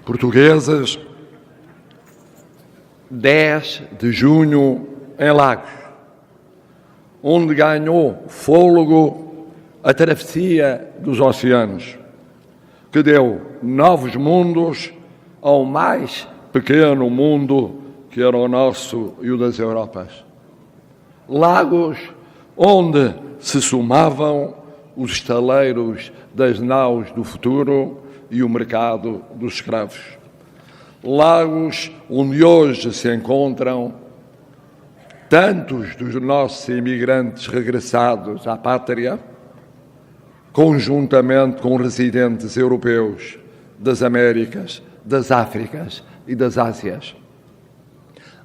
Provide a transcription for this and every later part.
portuguesas, 10 de junho em Lagos, onde ganhou fôlego a travessia dos oceanos, que deu novos mundos ao mais pequeno mundo que era o nosso e o das Europas. Lagos onde se somavam os estaleiros das naus do futuro e o mercado dos escravos. Lagos onde hoje se encontram tantos dos nossos imigrantes regressados à pátria, conjuntamente com residentes europeus das Américas, das Áfricas e das Ásias.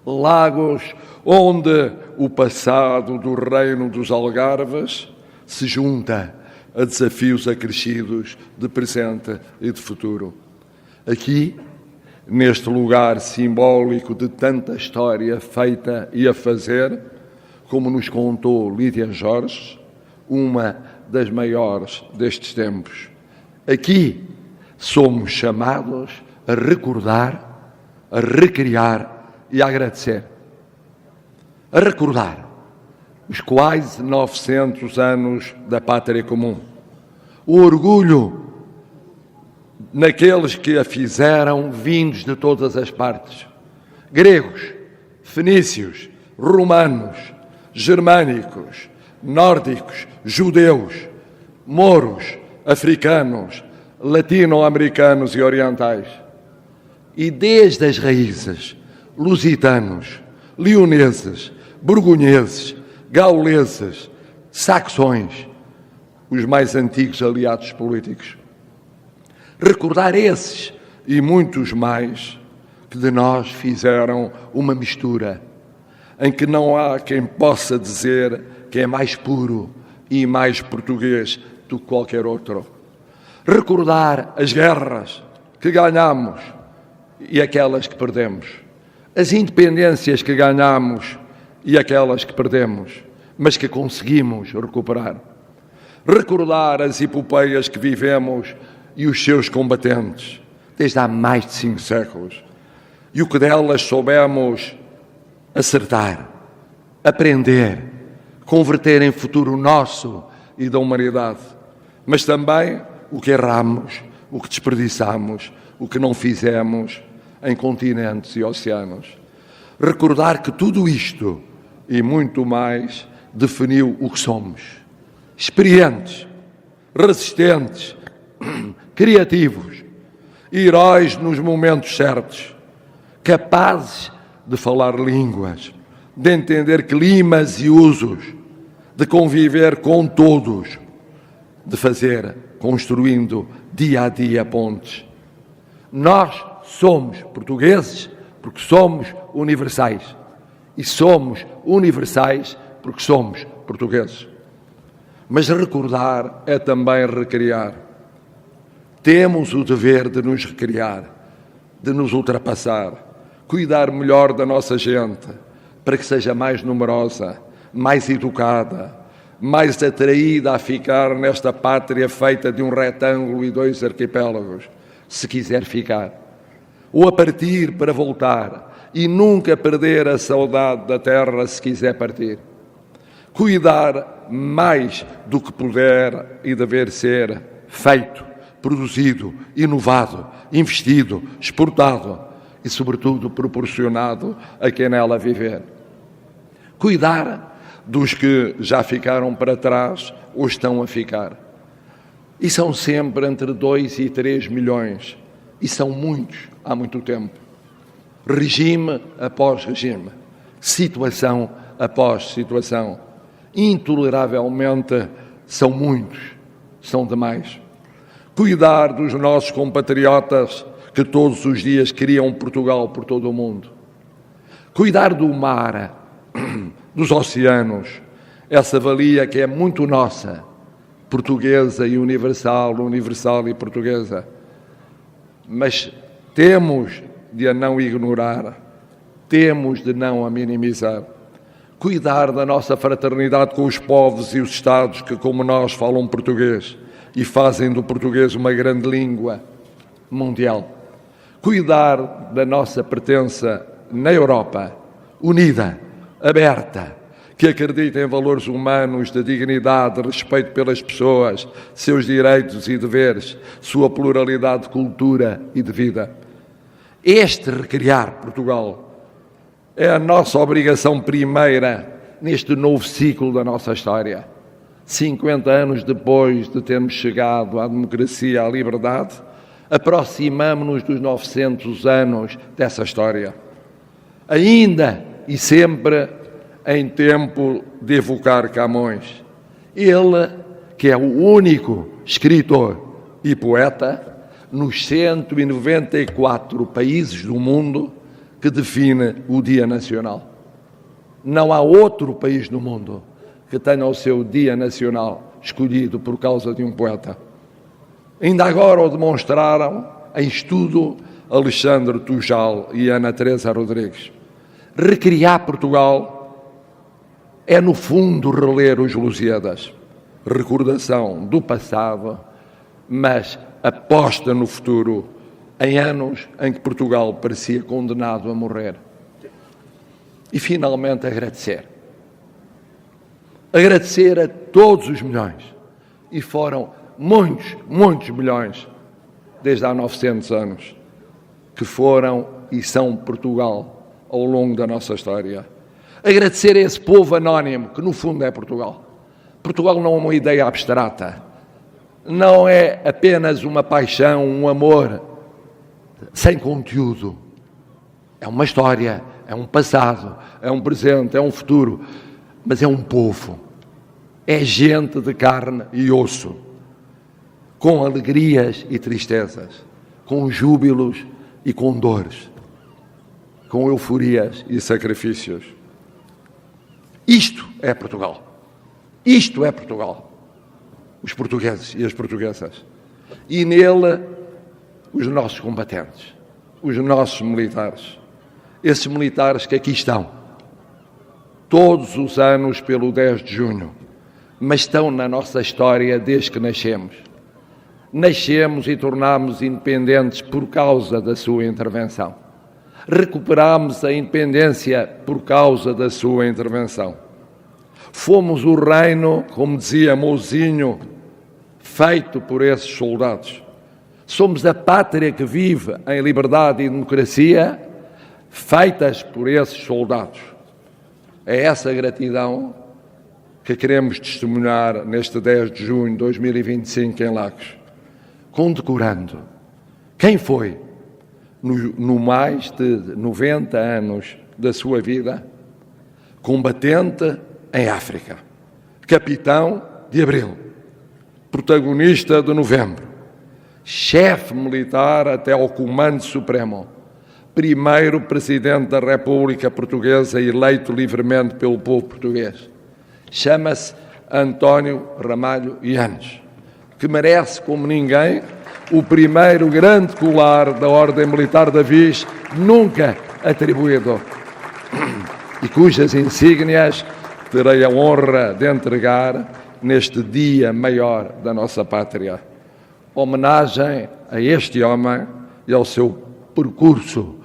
Lagos onde o passado do reino dos Algarves se junta a desafios acrescidos de presente e de futuro. Aqui, neste lugar simbólico de tanta história feita e a fazer, como nos contou Lídia Jorge, uma das maiores destes tempos. Aqui somos chamados a recordar, a recriar e a agradecer. A recordar os quase 900 anos da pátria comum. O orgulho naqueles que a fizeram vindos de todas as partes. Gregos, fenícios, romanos, germânicos, nórdicos, judeus, mouros, africanos, latino-americanos e orientais. E desde as raízes, lusitanos, leoneses, borgonheses, gauleses, saxões, os mais antigos aliados políticos. Recordar esses e muitos mais que de nós fizeram uma mistura em que não há quem possa dizer que é mais puro e mais português do que qualquer outro. Recordar as guerras que ganhamos e aquelas que perdemos, as independências que ganhamos e aquelas que perdemos, mas que conseguimos recuperar. Recordar as epopeias que vivemos e os seus combatentes, desde há mais de 5 séculos, e o que delas soubemos acertar, aprender, converter em futuro nosso e da humanidade, mas também o que erramos, o que desperdiçamos, o que não fizemos em continentes e oceanos. Recordar que tudo isto e muito mais definiu o que somos. Experientes, resistentes, criativos, heróis nos momentos certos, capazes de falar línguas, de entender climas e usos, de conviver com todos, de fazer, construindo dia a dia pontes. Nós somos portugueses porque somos universais e somos universais porque somos portugueses. Mas recordar é também recriar. Temos o dever de nos recriar, de nos ultrapassar, cuidar melhor da nossa gente, para que seja mais numerosa, mais educada, mais atraída a ficar nesta pátria feita de um retângulo e 2 arquipélagos, se quiser ficar. Ou a partir para voltar e nunca perder a saudade da terra se quiser partir. Cuidar mais do que puder e dever ser feito, produzido, inovado, investido, exportado e, sobretudo, proporcionado a quem nela viver. Cuidar dos que já ficaram para trás ou estão a ficar. E são sempre entre 2 e 3 milhões. E são muitos há muito tempo. Regime após regime. Situação após situação. Intoleravelmente são muitos. São demais. Cuidar dos nossos compatriotas que todos os dias criam Portugal por todo o mundo. Cuidar do mar, dos oceanos, essa valia que é muito nossa, portuguesa e universal, universal e portuguesa. Mas temos de a não ignorar, temos de não a minimizar. Cuidar da nossa fraternidade com os povos e os Estados que, como nós, falam português e fazem do português uma grande língua mundial. cuidar da nossa pertença na Europa, unida, aberta, que acredita em valores humanos de dignidade, respeito pelas pessoas, seus direitos e deveres, sua pluralidade de cultura e de vida. Este recriar Portugal é a nossa obrigação primeira neste novo ciclo da nossa história. 50 anos depois de termos chegado à democracia, à liberdade, aproximamo-nos dos 900 anos dessa história. Ainda e sempre em tempo de evocar Camões. Ele, que é o único escritor e poeta nos 194 países do mundo que define o Dia Nacional. Não há outro país do mundo que tenha o seu Dia Nacional escolhido por causa de um poeta. Ainda agora o demonstraram em estudo Alexandre Tujal e Ana Teresa Rodrigues. Recriar Portugal é, no fundo, reler os Lusíadas, recordação do passado, mas aposta no futuro, em anos em que Portugal parecia condenado a morrer. E, finalmente, agradecer. Agradecer a todos os milhões, e foram muitos milhões, desde há 900 anos, que foram e são Portugal ao longo da nossa história. Agradecer a esse povo anónimo, que no fundo é Portugal. Portugal não é uma ideia abstrata, não é apenas uma paixão, um amor sem conteúdo. É uma história, é um passado, é um presente, é um futuro, mas é um povo. É gente de carne e osso, com alegrias e tristezas, com júbilos e com dores, com euforias e sacrifícios. Isto é Portugal. Isto é Portugal. Os portugueses e as portuguesas. E nele, os nossos combatentes, os nossos militares. Esses militares que aqui estão, todos os anos pelo 10 de junho, mas estão na nossa história desde que nascemos. Nascemos e tornámos independentes por causa da sua intervenção. Recuperámos a independência por causa da sua intervenção. Fomos o reino, como dizia Mouzinho, feito por esses soldados. Somos a pátria que vive em liberdade e democracia, feitas por esses soldados. É essa gratidão que queremos testemunhar neste 10 de junho de 2025 em Lagos, condecorando quem foi, no mais de 90 anos da sua vida, combatente em África, capitão de Abril, protagonista de Novembro, chefe militar até ao Comando Supremo, primeiro Presidente da República Portuguesa eleito livremente pelo povo português. Chama-se António Ramalho Yanes, que merece, como ninguém, o primeiro grande colar da Ordem Militar da Viz nunca atribuído e cujas insígnias terei a honra de entregar neste dia maior da nossa pátria. Homenagem a este homem e ao seu percurso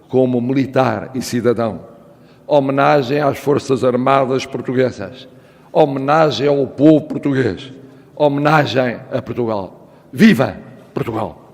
como militar e cidadão. Homenagem às Forças Armadas Portuguesas. Homenagem ao povo português. Homenagem a Portugal. Viva Portugal!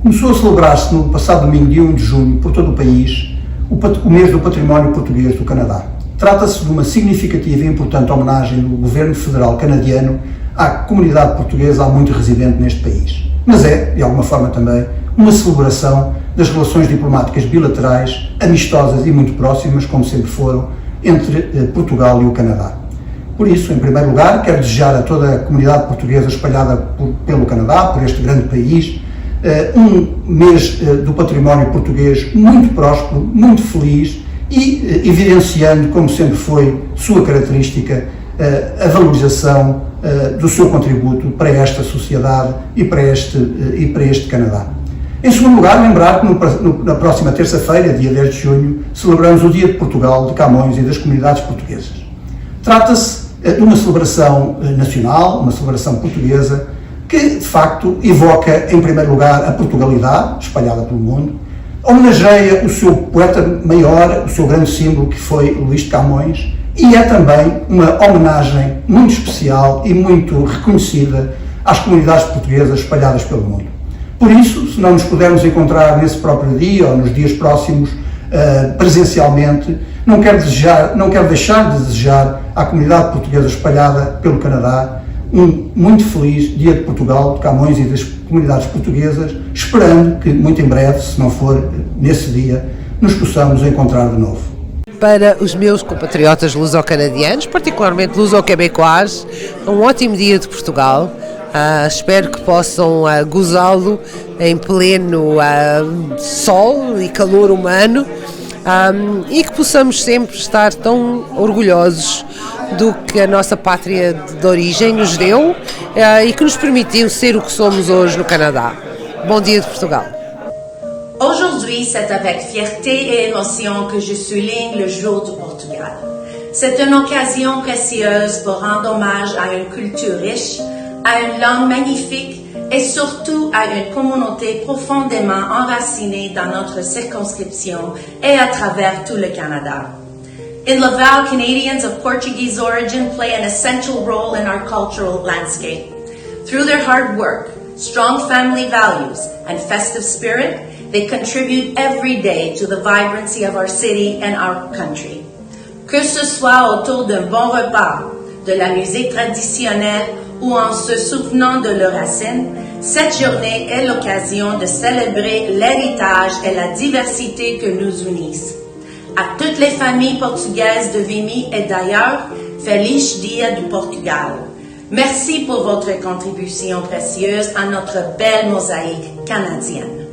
Começou a celebrar-se no passado domingo, dia 1 de junho, por todo o país, o mês do património português do Canadá. Trata-se de uma significativa e importante homenagem do governo federal canadiano à comunidade portuguesa há muito residente neste país. Mas é, de alguma forma também, uma celebração das relações diplomáticas bilaterais, amistosas e muito próximas, como sempre foram, entre Portugal e o Canadá. Por isso, em primeiro lugar, quero desejar a toda a comunidade portuguesa espalhada pelo Canadá, por este grande país, um mês do património português muito próspero, muito feliz e evidenciando, como sempre foi sua característica, a valorização do seu contributo para esta sociedade e para este Canadá. Em segundo lugar, lembrar que na próxima terça-feira, dia 10 de junho, celebramos o Dia de Portugal, de Camões e das comunidades portuguesas. Trata-se de uma celebração nacional, uma celebração portuguesa, que de facto evoca, em primeiro lugar, a Portugalidade, espalhada pelo mundo, homenageia o seu poeta maior, o seu grande símbolo, que foi Luís de Camões, e é também uma homenagem muito especial e muito reconhecida às comunidades portuguesas espalhadas pelo mundo. Por isso, se não nos pudermos encontrar nesse próprio dia ou nos dias próximos presencialmente, não quero deixar de desejar à comunidade portuguesa espalhada pelo Canadá um muito feliz Dia de Portugal, de Camões e das comunidades portuguesas, esperando que muito em breve, se não for nesse dia, nos possamos encontrar de novo. Para os meus compatriotas luso-canadianos, particularmente luso-quebecois, um ótimo Dia de Portugal. Espero que possam gozá-lo em pleno sol e calor humano e que possamos sempre estar tão orgulhosos do que a nossa pátria de origem nos deu e que nos permitiu ser o que somos hoje no Canadá. Bom Dia de Portugal! Aujourd'hui, c'est avec fierté et émotion que je souligne le jour du Portugal. C'est une occasion précieuse pour rendre hommage à une culture riche, à une langue magnifique et surtout à une communauté profondément enracinée dans notre circonscription et à travers tout le Canada. In Laval, Canadians of Portuguese origin play an essential role in our cultural landscape. Through their hard work, strong family values, and festive spirit, they contribute every day to the vibrancy of our city and our country. Que ce soit autour d'un bon repas, de la musique traditionnelle ou en se souvenant de leurs racines, cette journée est l'occasion de célébrer l'héritage et la diversité que nous unissent. À toutes les familles portugaises de Vimy et d'ailleurs, Feliz Dia du Portugal. Merci pour votre contribution précieuse à notre belle mosaïque canadienne.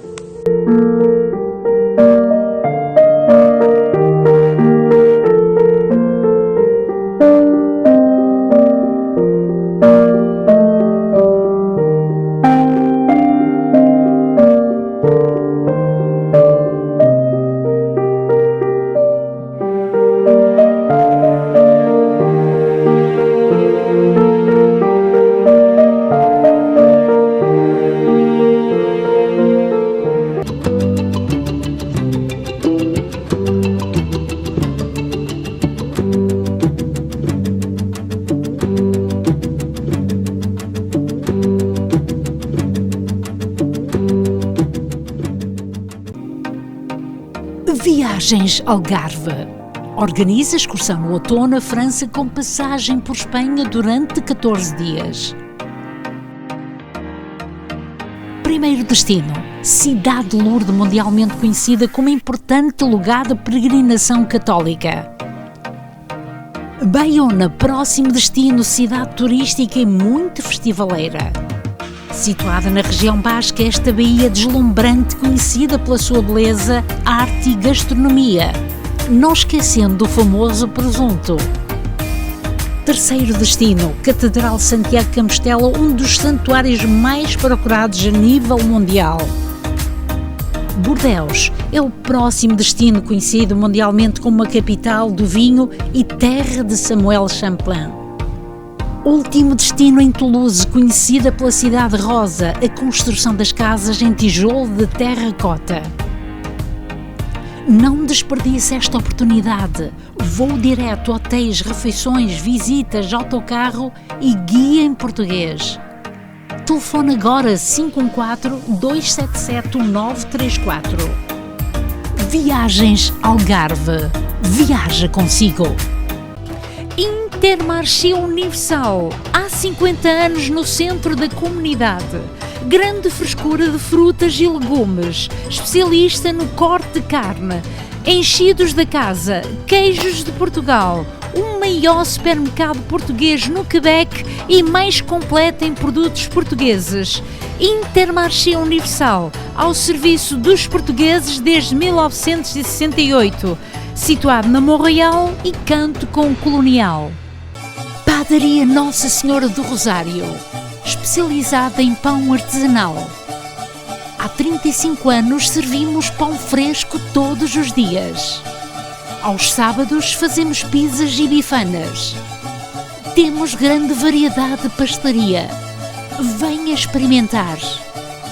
Viagens Algarve. Organiza excursão no outono à França com passagem por Espanha durante 14 dias. Primeiro destino, Cidade de Lourdes, mundialmente conhecida como importante lugar de peregrinação católica. Baiona, próximo destino, cidade turística e muito festivaleira. Situada na região basca, esta baía deslumbrante, conhecida pela sua beleza, arte e gastronomia, não esquecendo do famoso presunto. Terceiro destino, Catedral Santiago de Compostela, um dos santuários mais procurados a nível mundial. Bordeaux é o próximo destino, conhecido mundialmente como a capital do vinho e terra de Samuel Champlain. Último destino em Toulouse, conhecida pela Cidade Rosa, a construção das casas em tijolo de terracota. Não desperdice esta oportunidade. Voo direto, hotéis, refeições, visitas, autocarro e guia em português. Telefone agora 514-277-1934. Viagens Algarve. Viaja consigo. Intermarché Universal, há 50 anos no centro da comunidade. Grande frescura de frutas e legumes, especialista no corte de carne, enchidos da casa, queijos de Portugal, o maior supermercado português no Quebec e mais completo em produtos portugueses. Intermarché Universal, ao serviço dos portugueses desde 1968, situado na Montreal e canto com Colonial. Padaria Nossa Senhora do Rosário, especializada em pão artesanal. Há 35 anos servimos pão fresco todos os dias. Aos sábados fazemos pizzas e bifanas. Temos grande variedade de pastelaria. Venha experimentar.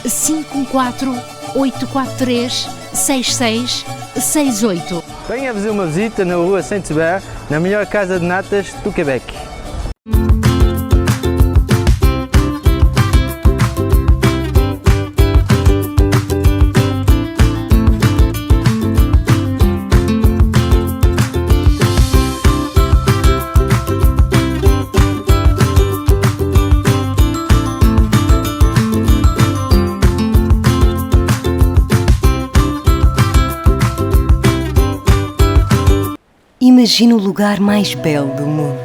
514-843-6668. Venha fazer uma visita na rua Saint-Hubert, na melhor casa de natas do Quebec. Imagina o lugar mais belo do mundo.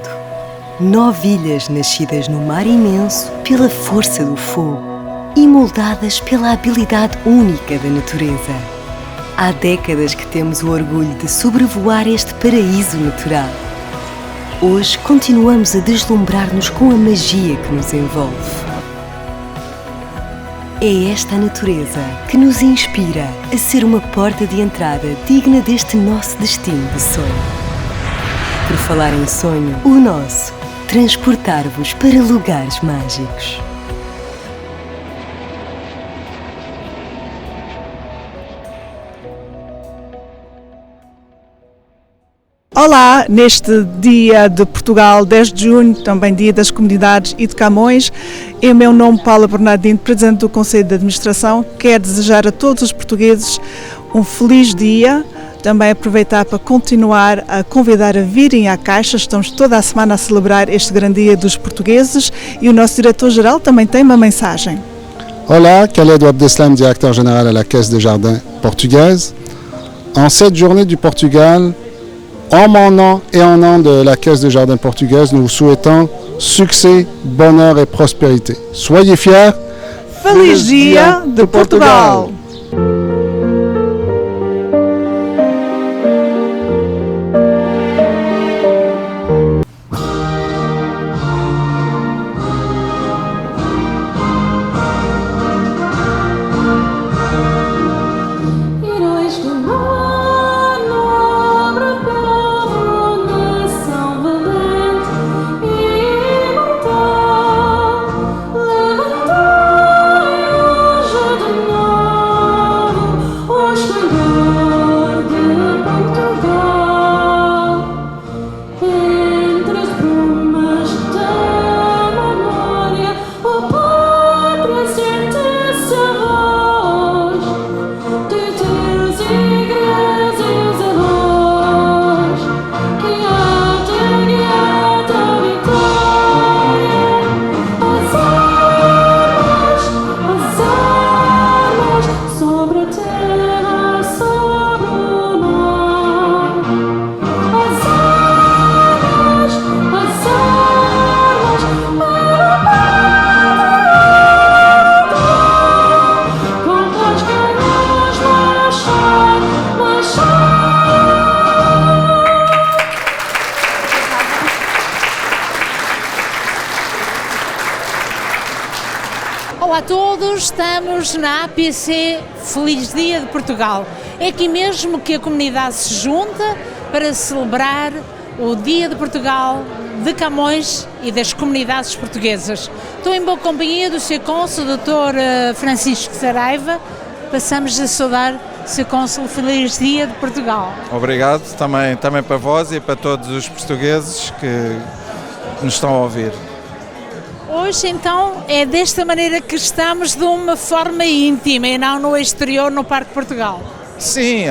9 ilhas nascidas no mar imenso pela força do fogo e moldadas pela habilidade única da natureza. Há décadas que temos o orgulho de sobrevoar este paraíso natural. Hoje continuamos a deslumbrar-nos com a magia que nos envolve. É esta a natureza que nos inspira a ser uma porta de entrada digna deste nosso destino de sonho. Por falar em sonho, o nosso, transportar-vos para lugares mágicos. Olá, neste dia de Portugal, 10 de junho, também dia das comunidades e de Camões, em meu nome, Paula Bernardino, Presidente do Conselho de Administração, quero desejar a todos os portugueses um feliz dia. Também aproveitar para continuar a convidar a virem à Caixa. Estamos toda a semana a celebrar este grande dia dos portugueses e o nosso diretor-geral também tem uma mensagem. Olá, Khaled Abdeslam, directeur-général à la Caisse des Jardins portugaise. En cette journée du Portugal, en mon nom et en nom de la Caisse des Jardins portugaise, nous vous souhaitons succès, bonheur et prospérité. Soyez fiers. Feliz Dia de Portugal! Olá a todos, estamos na APC Feliz Dia de Portugal. É aqui mesmo que a comunidade se junta para celebrar o Dia de Portugal, de Camões e das comunidades portuguesas. Estou em boa companhia do Sr. Cônsul, Dr. Francisco Saraiva. Passamos a saudar, Sr. Cônsul, Feliz Dia de Portugal. Obrigado também para vós e para todos os portugueses que nos estão a ouvir. Hoje, então, é desta maneira que estamos, de uma forma íntima e não no exterior, no Parque Portugal. Sim,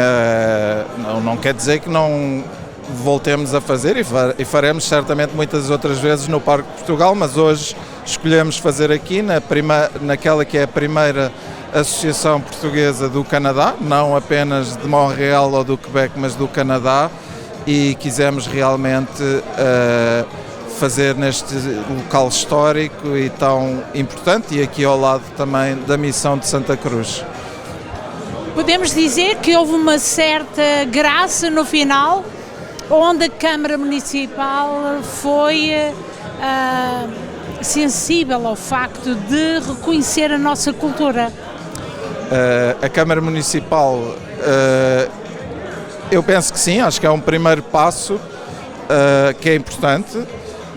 não quer dizer que não voltemos a fazer e faremos certamente muitas outras vezes no Parque Portugal, mas hoje escolhemos fazer aqui naquela que é a primeira Associação Portuguesa do Canadá, não apenas de Montreal ou do Quebec, mas do Canadá, e quisemos realmente fazer neste local histórico e tão importante, e aqui ao lado também da missão de Santa Cruz. Podemos dizer que houve uma certa graça no final, onde a Câmara Municipal foi sensível ao facto de reconhecer a nossa cultura. A Câmara Municipal, eu penso que sim, acho que é um primeiro passo que é importante,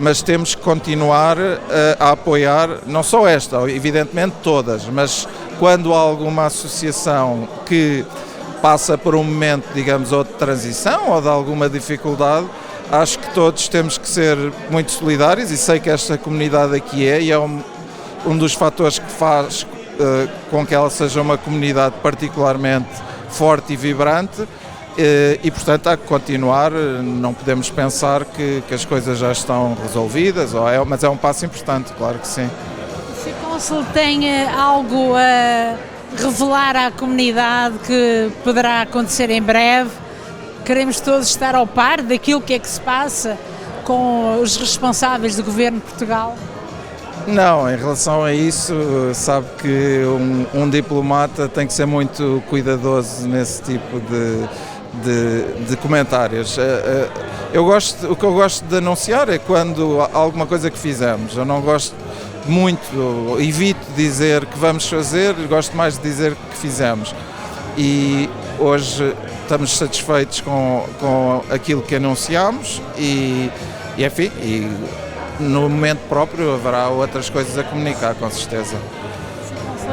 mas temos que continuar a apoiar, não só esta, evidentemente todas, mas quando há alguma associação que passa por um momento, digamos, ou de transição ou de alguma dificuldade, acho que todos temos que ser muito solidários, e sei que esta comunidade aqui e é um dos fatores que faz com que ela seja uma comunidade particularmente forte e vibrante, e portanto há que continuar, não podemos pensar que as coisas já estão resolvidas, mas é um passo importante, claro que sim. Se o Cônsul tem algo a revelar à comunidade que poderá acontecer em breve, queremos todos estar ao par daquilo que é que se passa com os responsáveis do Governo de Portugal? Não, em relação a isso, sabe que um diplomata tem que ser muito cuidadoso nesse tipo de comentários. O que eu gosto de anunciar é quando há alguma coisa que fizemos. Eu não gosto muito, evito dizer que vamos fazer, gosto mais de dizer que fizemos. E hoje estamos satisfeitos com aquilo que anunciámos e enfim, no momento próprio haverá outras coisas a comunicar, com certeza.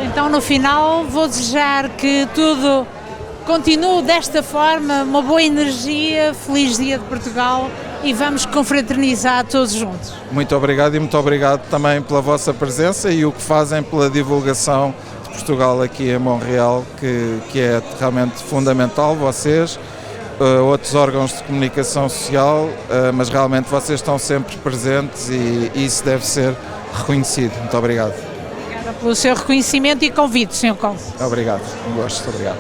Então, no final, vou desejar que tudo continue desta forma, uma boa energia, feliz Dia de Portugal, e vamos confraternizar todos juntos. Muito obrigado, e muito obrigado também pela vossa presença e o que fazem pela divulgação de Portugal aqui em Montreal, que é realmente fundamental, vocês, outros órgãos de comunicação social, mas realmente vocês estão sempre presentes e isso deve ser reconhecido. Muito obrigado. Obrigada pelo seu reconhecimento e convite, Sr. Cônsul. Obrigado, um gosto, obrigado.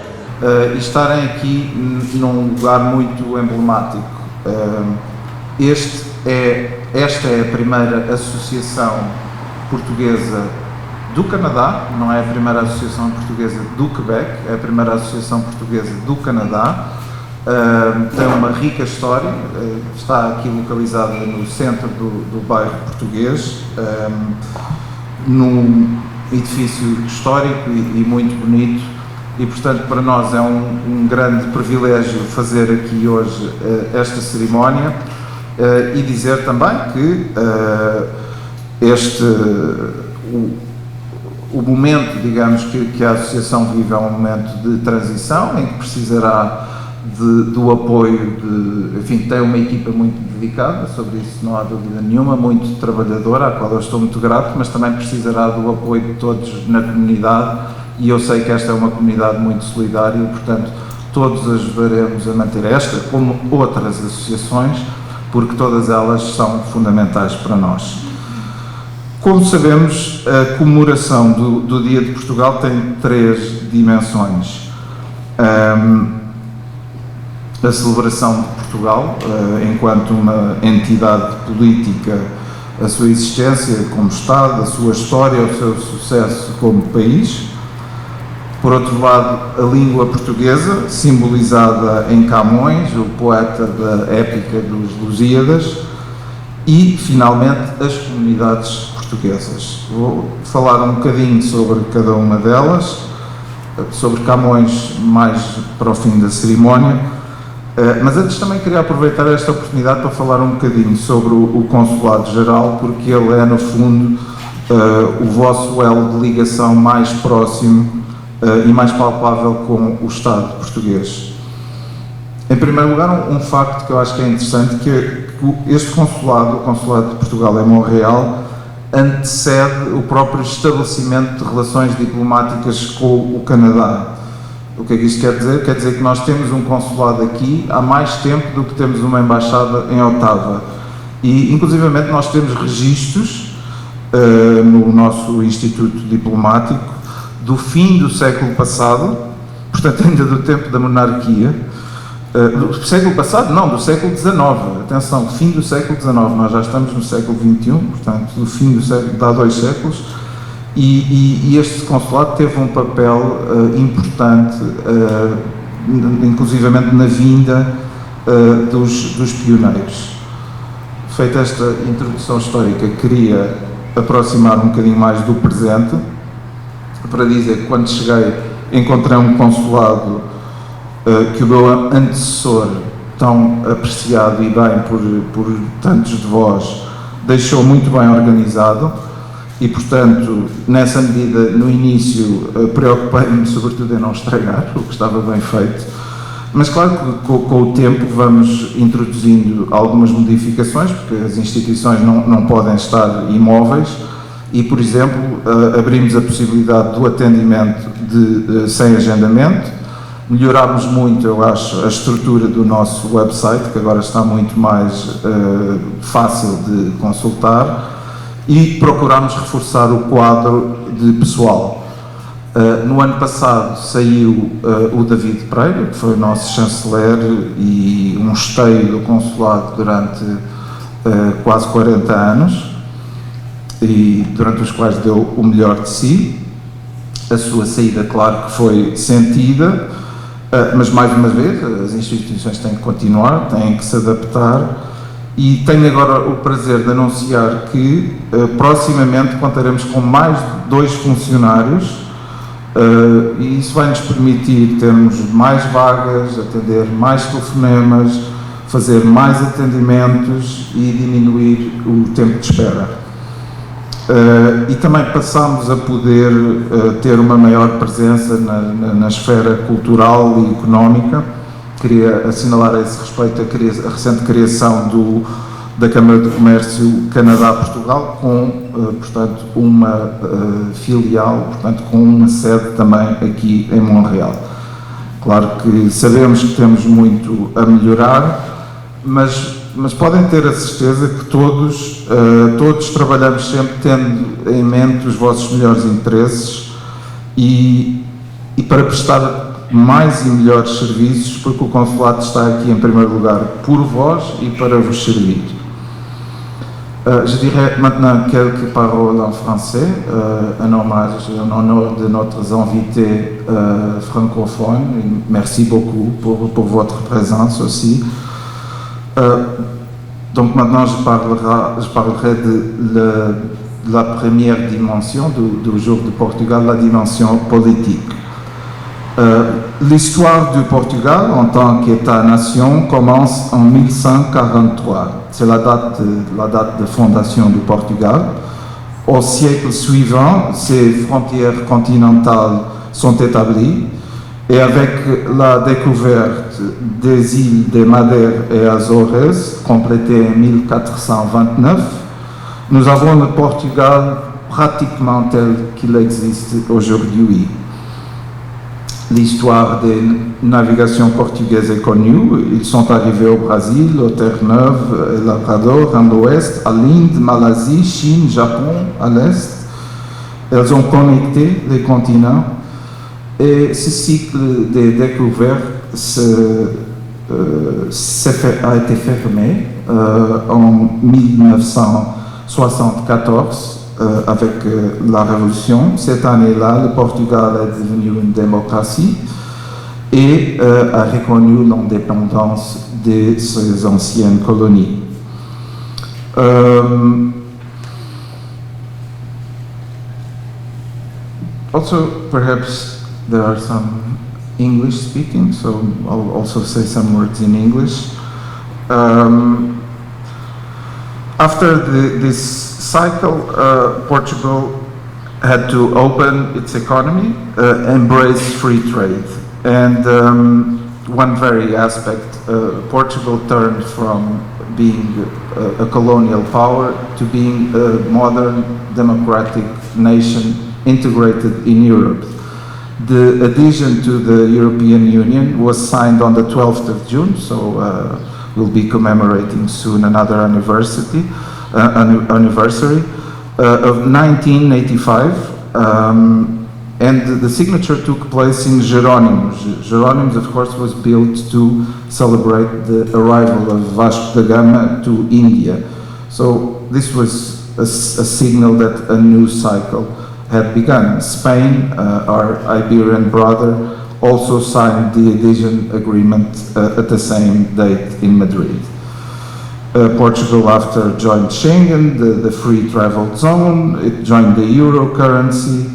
Estarem aqui num lugar muito emblemático. Esta é a primeira associação portuguesa do Canadá, não é a primeira associação portuguesa do Quebec, é a primeira associação portuguesa do Canadá. Tem uma rica história, está aqui localizada no centro do bairro português, num edifício histórico e muito bonito, e portanto para nós é um grande privilégio fazer aqui hoje esta cerimónia, e dizer também que o momento, digamos, que a associação vive é um momento de transição, em que precisará do apoio enfim, tem uma equipa muito dedicada, sobre isso não há dúvida nenhuma, muito trabalhadora, à qual eu estou muito grato, mas também precisará do apoio de todos na comunidade, e eu sei que esta é uma comunidade muito solidária e, portanto, todos ajudaremos a manter esta, como outras associações, porque todas elas são fundamentais para nós. Como sabemos, a comemoração do Dia de Portugal tem 3 dimensões. A celebração de Portugal enquanto uma entidade política, a sua existência como Estado, a sua história, o seu sucesso como país. Por outro lado, a língua portuguesa, simbolizada em Camões, o poeta da épica dos Lusíadas, e, finalmente, as comunidades portuguesas. Vou falar um bocadinho sobre cada uma delas, sobre Camões mais para o fim da cerimónia, mas antes também queria aproveitar esta oportunidade para falar um bocadinho sobre o Consulado-Geral, porque ele é, no fundo, o vosso elo de ligação mais próximo e mais palpável com o Estado português. Em primeiro lugar, um facto que eu acho que é interessante, que este consulado, o Consulado de Portugal em Montreal, antecede o próprio estabelecimento de relações diplomáticas com o Canadá. O que é que isto quer dizer? Quer dizer que nós temos um consulado aqui há mais tempo do que temos uma embaixada em Ottawa. E, inclusivamente, nós temos registros no nosso Instituto Diplomático do fim do século passado, portanto ainda do tempo da monarquia, do século passado, não, do século XIX, atenção, fim do século XIX, nós já estamos no século XXI, portanto, do fim do século, de há 2 séculos, e este consulado teve um papel importante, inclusivamente na vinda dos pioneiros. Feita esta introdução histórica, queria aproximar um bocadinho mais do presente, para dizer que quando cheguei encontrei um consulado que o meu antecessor, tão apreciado e bem por tantos de vós, deixou muito bem organizado e, portanto, nessa medida, no início, preocupei-me sobretudo em não estragar o que estava bem feito. Mas claro que com o tempo vamos introduzindo algumas modificações, porque as instituições não podem estar imóveis e, por exemplo, abrimos a possibilidade do atendimento sem agendamento, melhorámos muito, eu acho, a estrutura do nosso website, que agora está muito mais fácil de consultar, e procurámos reforçar o quadro de pessoal. No ano passado saiu o David Pereira, que foi o nosso chanceler e um esteio do consulado durante quase 40 anos, e durante os quais deu o melhor de si. A sua saída, claro que foi sentida, mas mais uma vez as instituições têm que continuar, têm que se adaptar, e tenho agora o prazer de anunciar que proximamente contaremos com mais de 2 funcionários, e isso vai nos permitir termos mais vagas, atender mais telefonemas, fazer mais atendimentos e diminuir o tempo de espera. E também passamos a poder ter uma maior presença na esfera cultural e económica. Queria assinalar a esse respeito a recente criação da Câmara de Comércio Canadá-Portugal, com, portanto, uma filial, portanto, com uma sede também aqui em Montreal. Claro que sabemos que temos muito a melhorar, mas podem ter a certeza que todos trabalhamos sempre tendo em mente os vossos melhores interesses e para prestar mais e melhores serviços, porque o consulado está aqui em primeiro lugar por vós e para vos servir. Je dirais maintenant quelques paroles en français, un hommage en honneur de nos invités francophones. Merci beaucoup pour votre présence aussi. Donc maintenant je parlerai de la première dimension du jour du Portugal, la dimension politique. L'histoire du Portugal en tant qu'État-nation commence en 1143. C'est la date de fondation du Portugal. Au siècle suivant, ses frontières continentales sont établies et avec la découverte des îles de Madère et Azores, complétée en 1429, nous avons le Portugal pratiquement tel qu'il existe aujourd'hui. L'histoire des navigations portugaises est connue. Ils sont arrivés au Brésil, aux Terre-Neuve, au Labrador, à l'ouest, à l'Inde, Malaisie, Chine, Japon, à l'est. Elles ont connecté les continents et ce cycle de découvertes a été fermé en 1974. Avec la Révolution. Cette année-là, le Portugal est devenu une démocratie et a reconnu l'indépendance de ses anciennes colonies. Also, perhaps there are some English speaking, so I'll also say some words in English. After this cycle, Portugal had to open its economy, embrace free trade. And one very aspect, Portugal turned from being a colonial power to being a modern democratic nation integrated in Europe. The adhesion to the European Union was signed on the 12th of June, so we'll be commemorating soon another anniversary of 1985. And the signature took place in Jerónimos. Jerónimos, of course, was built to celebrate the arrival of Vasco da Gama to India. So this was a signal that a new cycle had begun. Spain, our Iberian brother, also signed the adhesion agreement at the same date in Madrid. Portugal, after joined Schengen, the free travel zone, it joined the euro currency,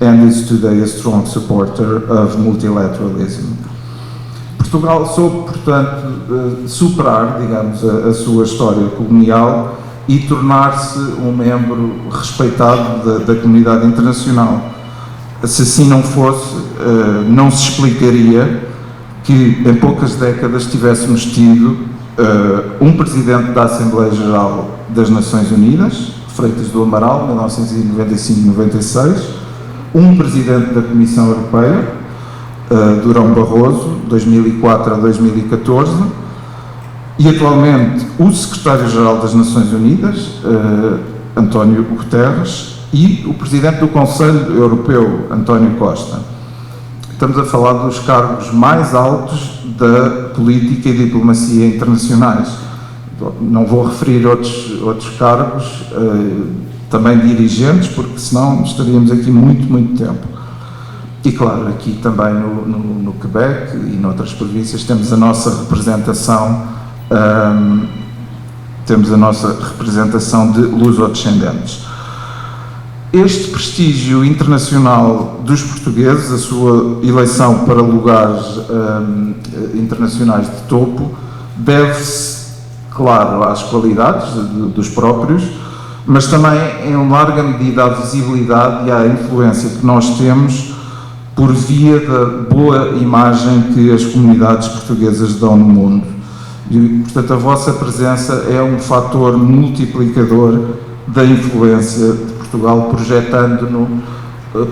and is today a strong supporter of multilateralism. Portugal soube, portanto, superar, digamos, a sua história colonial e tornar-se um membro respeitado da comunidade internacional. Se assim não fosse, não se explicaria que em poucas décadas tivéssemos tido um presidente da Assembleia Geral das Nações Unidas, Freitas do Amaral, 1995-96, um presidente da Comissão Europeia, Durão Barroso, 2004 a 2014, e atualmente o secretário-geral das Nações Unidas, António Guterres, e o presidente do Conselho Europeu, António Costa. Estamos a falar dos cargos mais altos da política e diplomacia internacionais. Não vou referir outros cargos, também dirigentes, porque senão estaríamos aqui muito tempo. E claro, aqui também no Quebec e noutras províncias temos a nossa representação, de lusodescendentes. Este prestígio internacional dos portugueses, a sua eleição para lugares internacionais de topo, deve-se, claro, às qualidades dos próprios, mas também em larga medida à visibilidade e à influência que nós temos por via da boa imagem que as comunidades portuguesas dão no mundo. E, portanto, a vossa presença é um fator multiplicador da influência de Portugal,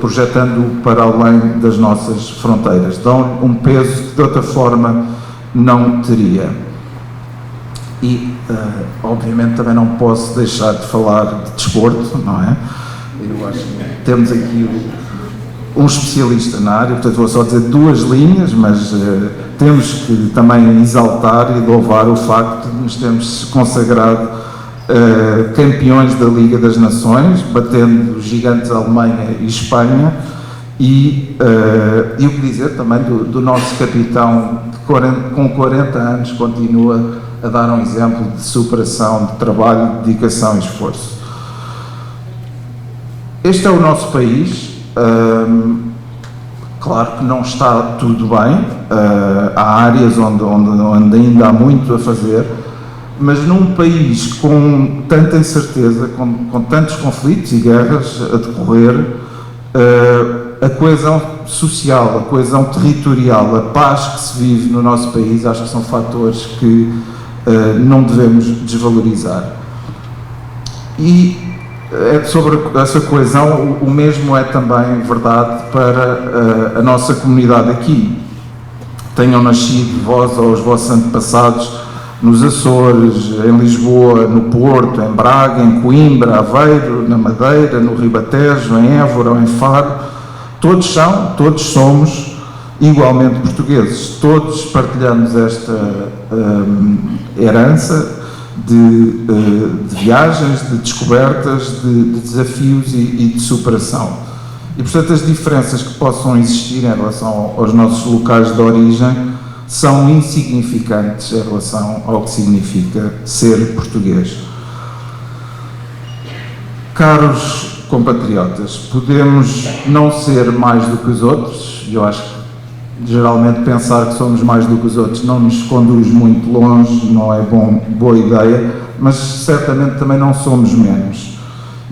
projetando-o para além das nossas fronteiras. Dão um peso que de outra forma não teria. E, obviamente, também não posso deixar de falar de desporto, não é? Eu acho que temos aqui um especialista na área, portanto vou só dizer duas linhas, mas temos que também exaltar e louvar o facto de nos termos consagrado campeões da Liga das Nações, batendo os gigantes Alemanha e Espanha, e o que dizer também do nosso capitão, que com 40 anos continua a dar um exemplo de superação, de trabalho, de dedicação e esforço. Este é o nosso país. Claro que não está tudo bem, há áreas onde ainda há muito a fazer, mas num país com tanta incerteza, com tantos conflitos e guerras a decorrer, a coesão social, a coesão territorial, a paz que se vive no nosso país, acho que são fatores que não devemos desvalorizar. E sobre essa coesão, o mesmo é também verdade para a nossa comunidade aqui. Tenham nascido vós ou os vossos antepassados nos Açores, em Lisboa, no Porto, em Braga, em Coimbra, Aveiro, na Madeira, no Ribatejo, em Évora ou em Faro, todos somos igualmente portugueses. Todos partilhamos esta herança de viagens, de descobertas, de desafios e de superação. E, portanto, as diferenças que possam existir em relação aos nossos locais de origem são insignificantes em relação ao que significa ser português. Caros compatriotas, podemos não ser mais do que os outros, e eu acho que geralmente pensar que somos mais do que os outros não nos conduz muito longe, não é boa ideia, mas certamente também não somos menos.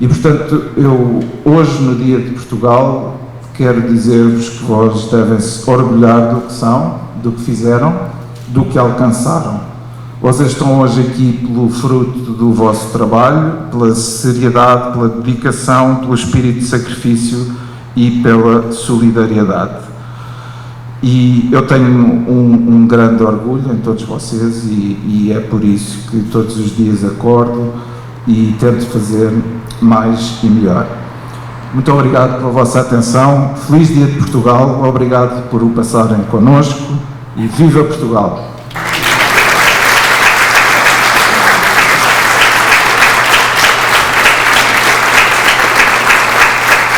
E, portanto, eu hoje, no Dia de Portugal, quero dizer-vos que vós devem se orgulhar do que são, do que fizeram, do que alcançaram. Vocês estão hoje aqui pelo fruto do vosso trabalho, pela seriedade, pela dedicação, pelo espírito de sacrifício e pela solidariedade. E eu tenho um grande orgulho em todos vocês e é por isso que todos os dias acordo e tento fazer mais e melhor. Muito obrigado pela vossa atenção, feliz Dia de Portugal, obrigado por o passarem connosco e viva Portugal!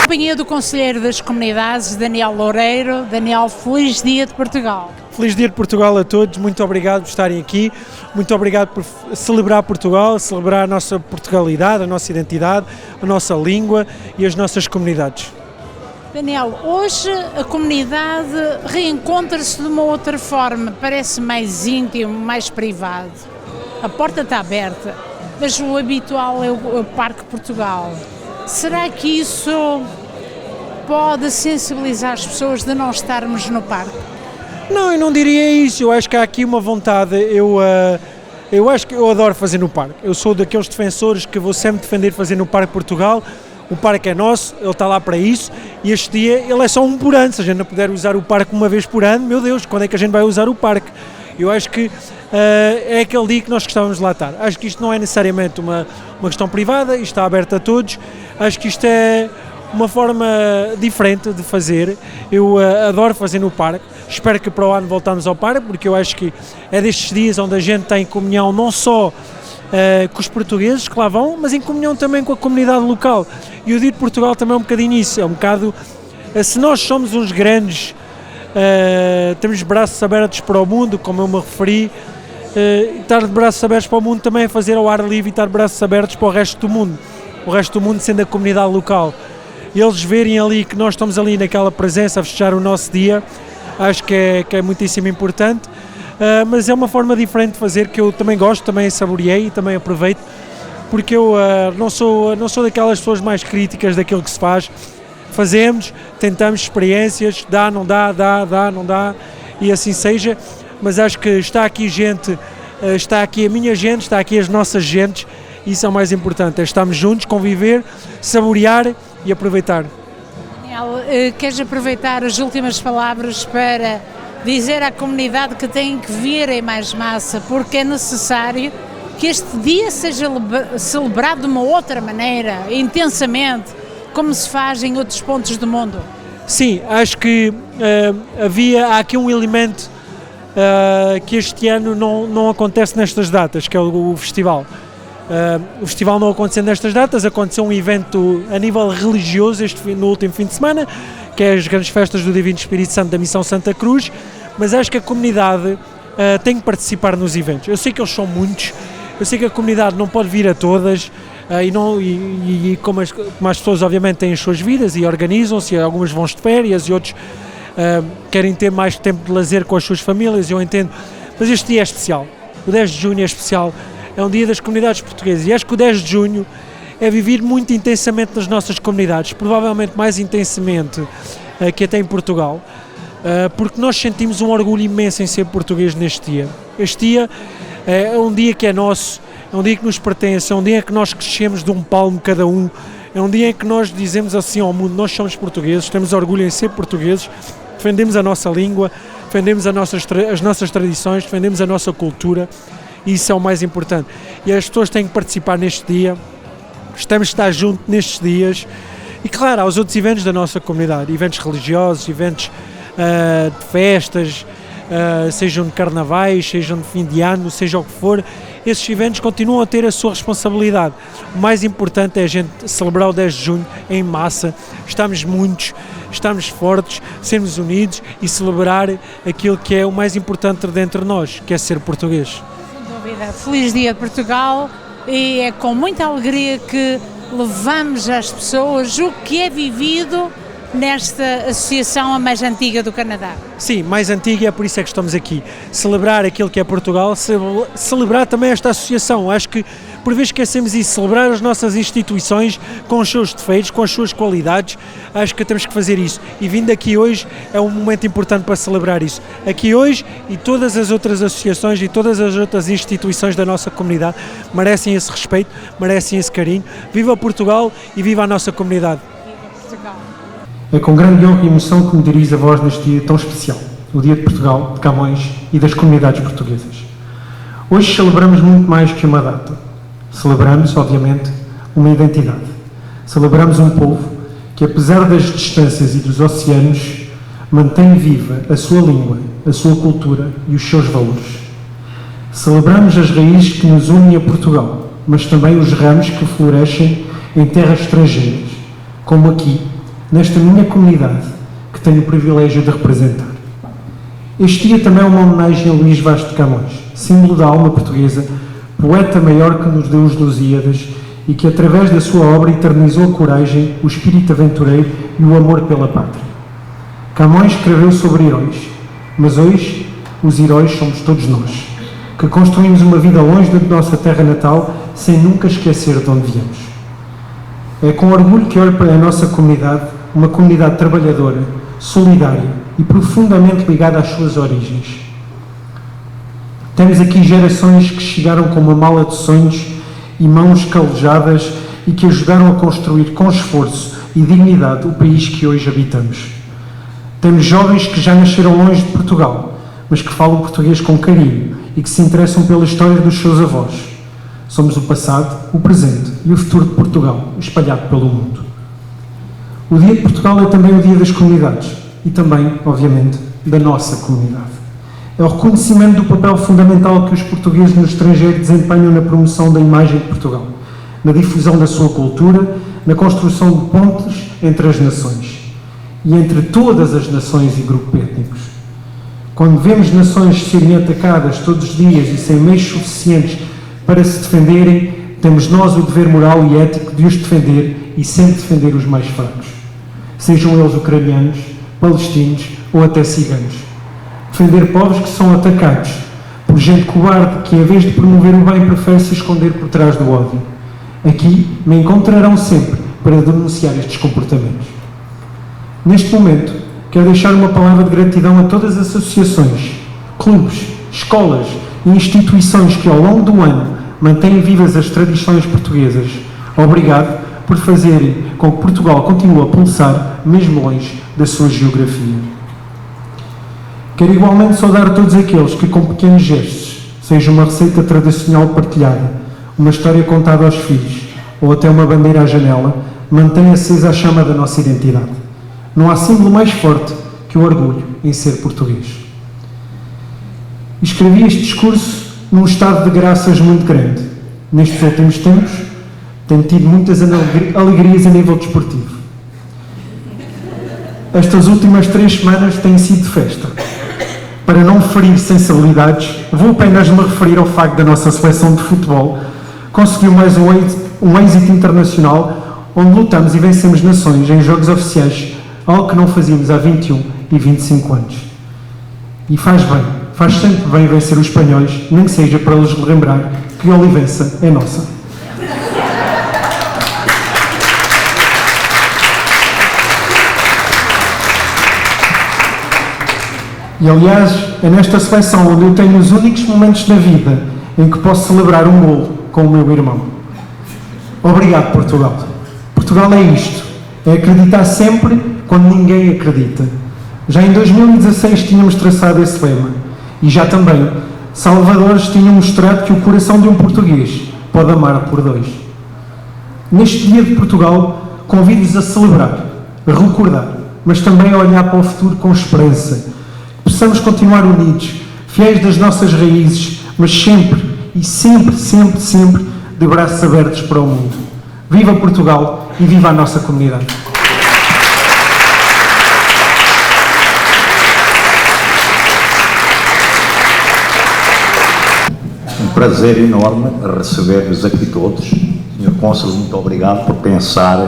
Companhia do Conselheiro das Comunidades, Daniel Loureiro. Daniel, feliz Dia de Portugal. Feliz Dia de Portugal a todos, muito obrigado por estarem aqui, muito obrigado por celebrar Portugal, celebrar a nossa Portugalidade, a nossa identidade, a nossa língua e as nossas comunidades. Daniel, hoje a comunidade reencontra-se de uma outra forma, parece mais íntimo, mais privado. A porta está aberta, mas o habitual é o Parque Portugal. Será que isso pode sensibilizar as pessoas de não estarmos no parque? Não, eu não diria isso, eu acho que há aqui uma vontade, eu acho que eu adoro fazer no parque, eu sou daqueles defensores que vou sempre defender fazer no Parque Portugal, o parque é nosso, ele está lá para isso e este dia ele é só um por ano, se a gente não puder usar o parque uma vez por ano, meu Deus, quando é que a gente vai usar o parque? Eu acho que é aquele dia que nós gostávamos de lá estar, acho que isto não é necessariamente uma questão privada, isto está aberto a todos, acho que isto é uma forma diferente de fazer, eu adoro fazer no parque, espero que para o ano voltamos ao parque, porque eu acho que é destes dias onde a gente tem comunhão não só com os portugueses que lá vão, mas em comunhão também com a comunidade local, e o Dia de Portugal também é um bocadinho isso, é um bocado, se nós somos uns grandes, temos braços abertos para o mundo, como eu me referi, estar de braços abertos para o mundo também é fazer ao ar livre e estar de braços abertos para o resto do mundo sendo a comunidade local. E eles verem ali que nós estamos ali naquela presença a festejar o nosso dia, acho que é muitíssimo importante, mas é uma forma diferente de fazer que eu também gosto, também saboreei e também aproveito, porque eu não sou daquelas pessoas mais críticas daquilo que se faz, fazemos, tentamos experiências, dá, não dá, não dá, e assim seja, mas acho que está aqui gente, está aqui a minha gente, está aqui as nossas gentes, isso é o mais importante, é estarmos juntos, conviver, saborear e aproveitar. Daniel, queres aproveitar as últimas palavras para dizer à comunidade que tem que vir em mais massa, porque é necessário que este dia seja celebrado de uma outra maneira, intensamente, como se faz em outros pontos do mundo? Sim, acho que há aqui um elemento que este ano não acontece nestas datas, que é o festival. O festival não aconteceu nestas datas, aconteceu um evento a nível religioso no último fim de semana, que é as grandes festas do Divino Espírito Santo da Missão Santa Cruz, mas acho que a comunidade tem que participar nos eventos. Eu sei que eles são muitos, eu sei que a comunidade não pode vir a todas, e como as pessoas obviamente têm as suas vidas e organizam-se, algumas vão de férias e outros querem ter mais tempo de lazer com as suas famílias, eu entendo, mas este dia é especial, o 10 de junho é especial, é um dia das comunidades portuguesas e acho que o 10 de junho é vivido muito intensamente nas nossas comunidades, provavelmente mais intensamente que até em Portugal, porque nós sentimos um orgulho imenso em ser português neste dia. Este dia é um dia que é nosso, é um dia que nos pertence, é um dia que nós crescemos de um palmo cada um, é um dia em que nós dizemos assim ao mundo, nós somos portugueses, temos orgulho em ser portugueses, defendemos a nossa língua, defendemos as nossas tradições, defendemos a nossa cultura, e isso é o mais importante. E as pessoas têm que participar neste dia, gostamos de estar juntos nestes dias, e claro, há os outros eventos da nossa comunidade, eventos religiosos, eventos de festas, sejam de carnavais, sejam de fim de ano, seja o que for, esses eventos continuam a ter a sua responsabilidade. O mais importante é a gente celebrar o 10 de junho em massa, estamos muitos, estamos fortes, sermos unidos e celebrar aquilo que é o mais importante dentro de nós, que é ser português. Sem dúvida. Feliz Dia de Portugal, e é com muita alegria que levamos às pessoas o que é vivido nesta associação a mais antiga do Canadá. Sim, mais antiga, é por isso é que estamos aqui. Celebrar aquilo que é Portugal, celebrar também esta associação. Acho que por vezes esquecemos isso, celebrar as nossas instituições com os seus defeitos, com as suas qualidades, acho que temos que fazer isso. E vindo aqui hoje é um momento importante para celebrar isso. Aqui hoje e todas as outras associações e todas as outras instituições da nossa comunidade merecem esse respeito, merecem esse carinho. Viva Portugal e viva a nossa comunidade. É com grande honra e emoção que me dirijo a vós neste dia tão especial, o Dia de Portugal, de Camões e das comunidades portuguesas. Hoje celebramos muito mais que uma data. Celebramos, obviamente, uma identidade. Celebramos um povo que, apesar das distâncias e dos oceanos, mantém viva a sua língua, a sua cultura e os seus valores. Celebramos as raízes que nos unem a Portugal, mas também os ramos que florescem em terras estrangeiras, como aqui, nesta minha comunidade, que tenho o privilégio de representar. Este dia também é uma homenagem a Luís Vaz de Camões, símbolo da alma portuguesa, poeta maior que nos deu os Lusíadas e que, através da sua obra, eternizou a coragem, o espírito aventureiro e o amor pela pátria. Camões escreveu sobre heróis, mas hoje os heróis somos todos nós, que construímos uma vida longe da nossa terra natal sem nunca esquecer de onde viemos. É com orgulho que olho para a nossa comunidade, uma comunidade trabalhadora, solidária e profundamente ligada às suas origens. Temos aqui gerações que chegaram com uma mala de sonhos e mãos calejadas e que ajudaram a construir com esforço e dignidade o país que hoje habitamos. Temos jovens que já nasceram longe de Portugal, mas que falam português com carinho e que se interessam pela história dos seus avós. Somos o passado, o presente e o futuro de Portugal, espalhado pelo mundo. O Dia de Portugal é também o Dia das Comunidades e também, obviamente, da nossa comunidade. É o reconhecimento do papel fundamental que os portugueses no estrangeiro desempenham na promoção da imagem de Portugal, na difusão da sua cultura, na construção de pontes entre as nações e entre todas as nações e grupos étnicos. Quando vemos nações serem atacadas todos os dias e sem meios suficientes para se defenderem, temos nós o dever moral e ético de os defender e sempre defender os mais fracos, sejam eles ucranianos, palestinos ou até ciganos. Defender povos que são atacados por gente cobarde que, em vez de promover o bem, prefere se esconder por trás do ódio. Aqui me encontrarão sempre para denunciar estes comportamentos. Neste momento, quero deixar uma palavra de gratidão a todas as associações, clubes, escolas e instituições que, ao longo do ano, mantêm vivas as tradições portuguesas. Obrigado por fazerem com que Portugal continue a pulsar, mesmo longe da sua geografia. Quero igualmente saudar todos aqueles que, com pequenos gestos, seja uma receita tradicional partilhada, uma história contada aos filhos ou até uma bandeira à janela, mantém acesa a chama da nossa identidade. Não há símbolo mais forte que o orgulho em ser português. Escrevi este discurso num estado de graças muito grande. Nestes últimos tempos, tenho tido muitas alegrias a nível desportivo. Estas últimas 3 semanas têm sido de festa. Para não ferir sensibilidades, vou apenas me referir ao facto da nossa seleção de futebol conseguiu mais um êxito internacional, onde lutamos e vencemos nações em jogos oficiais, algo que não fazíamos há 21 e 25 anos. E faz bem, faz sempre bem vencer os espanhóis, nem que seja para lhes lembrar que a Olivença é nossa. E, aliás, é nesta seleção onde eu tenho os únicos momentos na vida em que posso celebrar um golo com o meu irmão. Obrigado, Portugal. Portugal é isto. É acreditar sempre quando ninguém acredita. Já em 2016 tínhamos traçado esse lema. E já também, salvadores tinham mostrado que o coração de um português pode amar por 2. Neste Dia de Portugal, convido-vos a celebrar, a recordar, mas também a olhar para o futuro com esperança. Possamos continuar unidos, fiéis das nossas raízes, mas sempre, e sempre, sempre, sempre, de braços abertos para o mundo. Viva Portugal e viva a nossa comunidade! Um prazer enorme receber-vos aqui todos. Sr. Cônsul, muito obrigado por pensar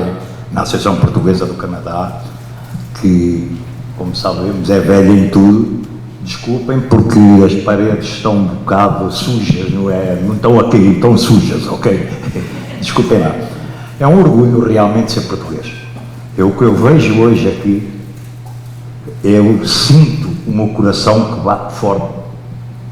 na Associação Portuguesa do Canadá, que, como sabemos, é velha em tudo. Desculpem porque as paredes estão um bocado sujas, não estão a cair, estão sujas, ok? Desculpem lá. É um orgulho realmente ser português. O que eu vejo hoje aqui, eu sinto o meu coração que bate forte.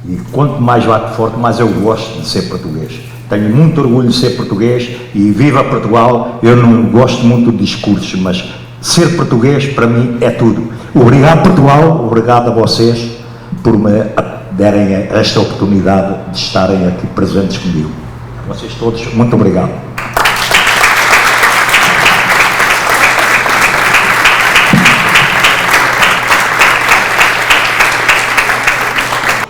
E quanto mais bate forte, mais eu gosto de ser português. Tenho muito orgulho de ser português e viva Portugal. Eu não gosto muito de discursos, mas ser português para mim é tudo. Obrigado, Portugal, obrigado a vocês por me derem esta oportunidade de estarem aqui presentes comigo. A vocês todos, muito obrigado.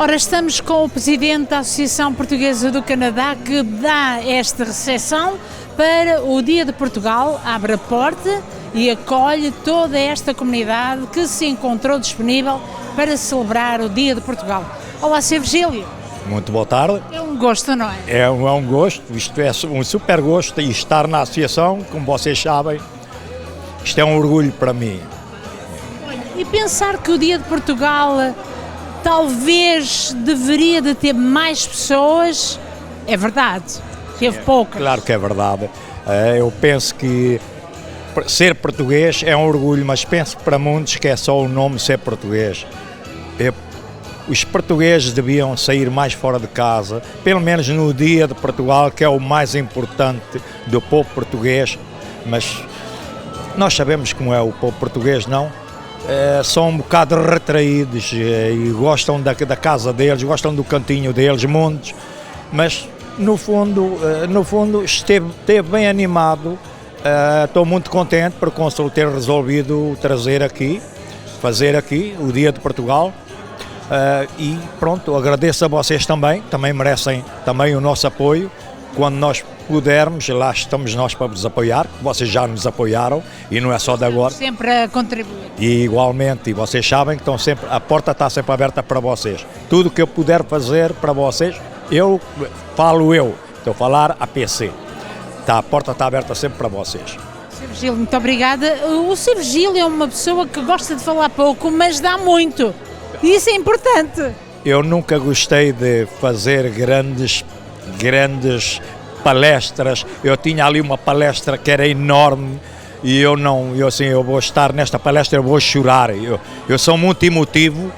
Ora, estamos com o Presidente da Associação Portuguesa do Canadá, que dá esta recepção para o Dia de Portugal, abre a porta e acolhe toda esta comunidade que se encontrou disponível para celebrar o Dia de Portugal. Olá, Sr. Virgílio. Muito boa tarde. É um gosto, não é? É um gosto, isto é um super gosto, e estar na associação, como vocês sabem, isto é um orgulho para mim. E pensar que o Dia de Portugal talvez deveria de ter mais pessoas, é verdade, teve poucas. Claro que é verdade. Eu penso que ser português é um orgulho, mas penso para muitos que é só o nome ser português. Os portugueses deviam sair mais fora de casa, pelo menos no Dia de Portugal, que é o mais importante do povo português, mas nós sabemos como é o povo português, não? São um bocado retraídos e gostam da casa deles, gostam do cantinho deles, muitos, mas no fundo esteve bem animado. Estou muito contente por o Cônsul ter resolvido fazer aqui o Dia de Portugal, e pronto, agradeço a vocês também merecem também o nosso apoio. Quando nós pudermos, lá estamos nós para vos apoiar, vocês já nos apoiaram e não é só de agora. Sempre a contribuir. E igualmente, e vocês sabem que a porta está sempre aberta para vocês. Tudo que eu puder fazer para vocês, estou a falar a PC. A porta está aberta sempre para vocês. Sr. Virgílio, muito obrigada. O Sr. Virgílio é uma pessoa que gosta de falar pouco, mas dá muito. E isso é importante. Eu nunca gostei de fazer grandes palestras. Eu tinha ali uma palestra que era enorme e eu vou estar nesta palestra, eu vou chorar. Eu sou muito emotivo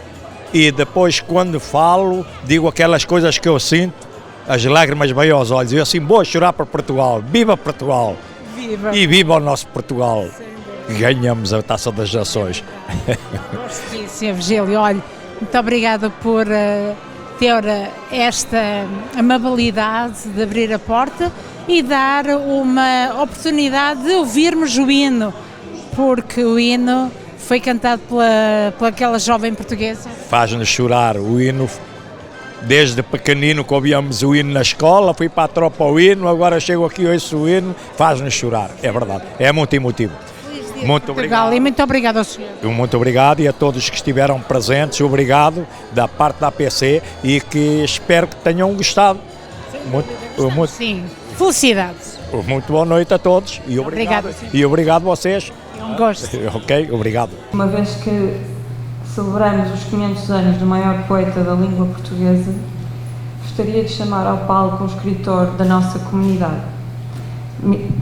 e depois quando falo, digo aquelas coisas que eu sinto, as lágrimas vêm aos olhos. Eu assim, vou chorar para Portugal. Viva Portugal! Viva! E viva o nosso Portugal! Ganhamos a Taça das Nações. Gosto disso, Sr. Virgílio. Olha, muito obrigada por ter esta amabilidade de abrir a porta e dar uma oportunidade de ouvirmos o hino, porque o hino foi cantado pela aquela jovem portuguesa. Faz-nos chorar o hino. Desde pequenino que ouvíamos o hino na escola, fui para a tropa ao hino, agora chego aqui e ouço o hino, faz-nos chorar, é verdade, é muito emotivo. Muito obrigado. E muito obrigado ao senhor. Muito obrigado e a todos que estiveram presentes, obrigado da parte da APC e que espero que tenham gostado. Sim, felicidades. Muito boa noite a todos e obrigado. E obrigado a vocês. É um gosto. Ok, obrigado. Uma vez que celebramos os 500 anos do maior poeta da língua portuguesa, gostaria de chamar ao palco um escritor da nossa comunidade.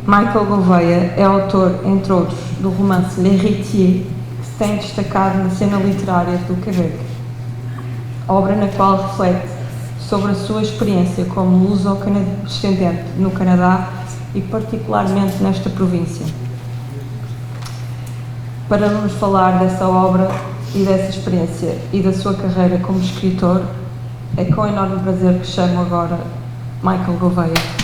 Michael Gouveia é autor, entre outros, do romance L'Héritier, que se tem destacado na cena literária do Quebec, obra na qual reflete sobre a sua experiência como luso-descendente no Canadá e particularmente nesta província. Para nos falar dessa obra e dessa experiência e da sua carreira como escritor, é com enorme prazer que chamo agora Michael Gouveia.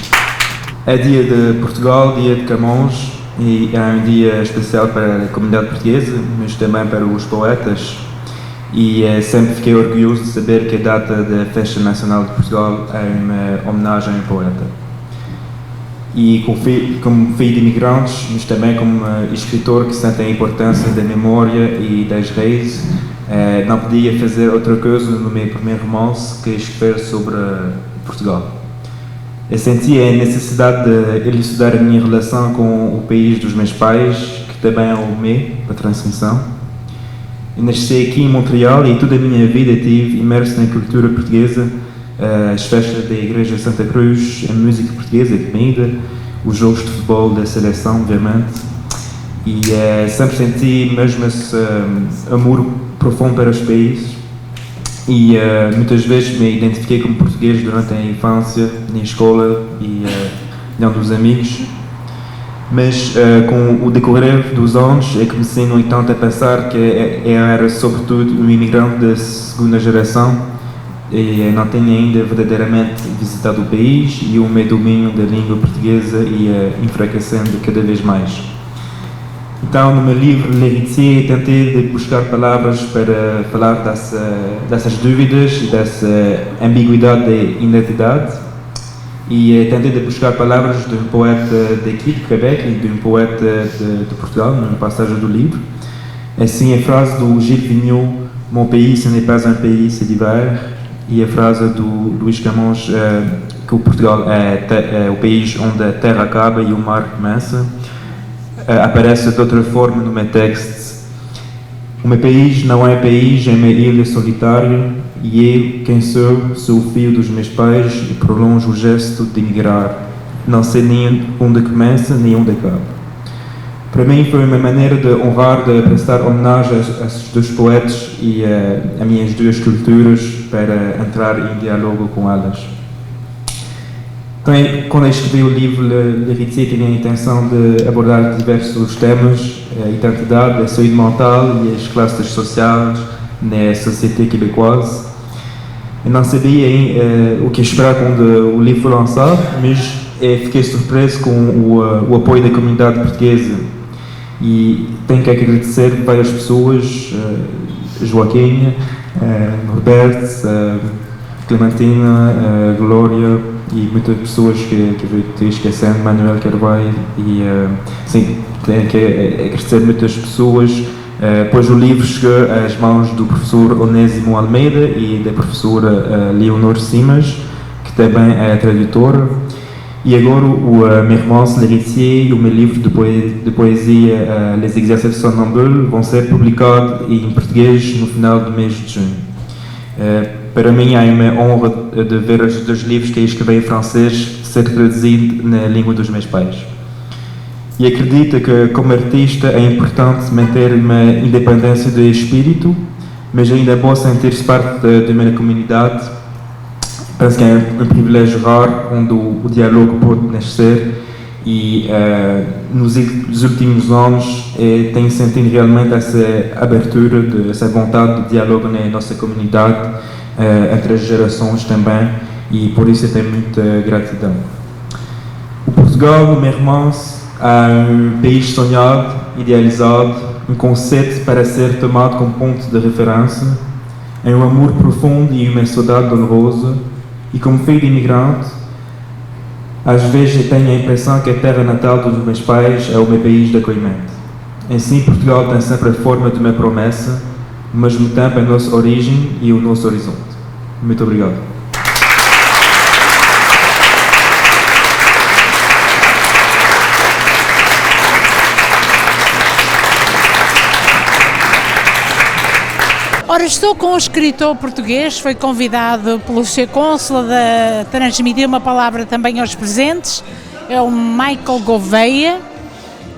É dia de Portugal, dia de Camões, e é um dia especial para a comunidade portuguesa, mas também para os poetas. E sempre fiquei orgulhoso de saber que a data da Festa Nacional de Portugal é uma homenagem ao poeta. E como filho de imigrantes, mas também como escritor que sente a importância da memória e das raízes, não podia fazer outra coisa no meu primeiro romance que escrever sobre Portugal. Eu senti a necessidade de elucidar a minha relação com o país dos meus pais, que também é o meu, a transmissão. Eu nasci aqui em Montreal e toda a minha vida estive imerso na cultura portuguesa, as festas da Igreja Santa Cruz, a música portuguesa, a comida, os jogos de futebol da seleção, obviamente. E sempre senti mesmo esse amor profundo para os países. E muitas vezes me identifiquei como português durante a infância, na escola e onde dos amigos. Mas com o decorrer dos anos, eu comecei, no entanto, a pensar que eu era sobretudo um imigrante da segunda geração e não tenho ainda verdadeiramente visitado o país e o meu domínio da língua portuguesa ia enfraquecendo cada vez mais. Então, no meu livro L'Héritier, tentei de buscar palavras para falar dessas dúvidas e dessa ambiguidade de identidade. E tentei de buscar palavras de um poeta daqui, de Quebec, e de um poeta de Portugal, numa passagem do livro. Assim, a frase do Gilles Vigneault, Mon pays, ce n'est pas un pays, c'est l'hiver. E a frase do Luís Camões, que o Portugal é o país onde a terra acaba e o mar começa, aparece de outra forma no meu texto. O meu país não é país, é uma ilha solitária, e eu, quem sou o filho dos meus pais e prolongo o gesto de emigrar. Não sei nem onde começa, nem onde acaba. Para mim foi uma maneira de honrar, de prestar homenagem a esses dois poetas e a minhas duas culturas para entrar em diálogo com elas. Então, quando eu escrevi o livro L'Héritier, tinha a intenção de abordar diversos temas, a identidade, a saúde mental e as classes sociais na sociedade québécoise. Eu não sabia o que esperar quando o livro foi lançado, mas fiquei surpreso com o apoio da comunidade portuguesa. E tenho que agradecer várias pessoas, Joaquim, Roberto, Clementina, Glória e muitas pessoas que estou esquecendo, Manuel Carvalho, e sim, tenho que agradecer muitas pessoas. Pois o livro chegou às mãos do professor Onésimo Almeida e da professora Leonor Simas, que também é tradutora. E agora o meu romance L'Héritier e o meu livro de poesia Les Exercices Somnambules vão ser publicados em português no final do mês de junho. Para mim é uma honra de ver os dois livros que eu escrevi em francês ser traduzidos na língua dos meus pais. E acredito que, como artista, é importante manter uma independência de espírito, mas ainda é bom sentir-se parte de uma comunidade. Penso que é um privilégio raro onde o diálogo pode nascer e nos últimos anos tenho sentido realmente essa abertura, essa vontade de diálogo na nossa comunidade, entre as gerações também, e por isso eu tenho muita gratidão. O Portugal, no meu romance, é um país sonhado, idealizado, um conceito para ser tomado como ponto de referência, é um amor profundo e uma saudade dolorosa. E como filho de imigrante, às vezes eu tenho a impressão que a terra natal dos meus pais é o meu país de acolhimento. Assim, Portugal tem sempre a forma de uma promessa, mas ao mesmo tempo a nossa origem e o nosso horizonte. Muito obrigado. Ora, estou com um escritor português, foi convidado pelo seu cônsul a transmitir uma palavra também aos presentes, é o Michael Gouveia.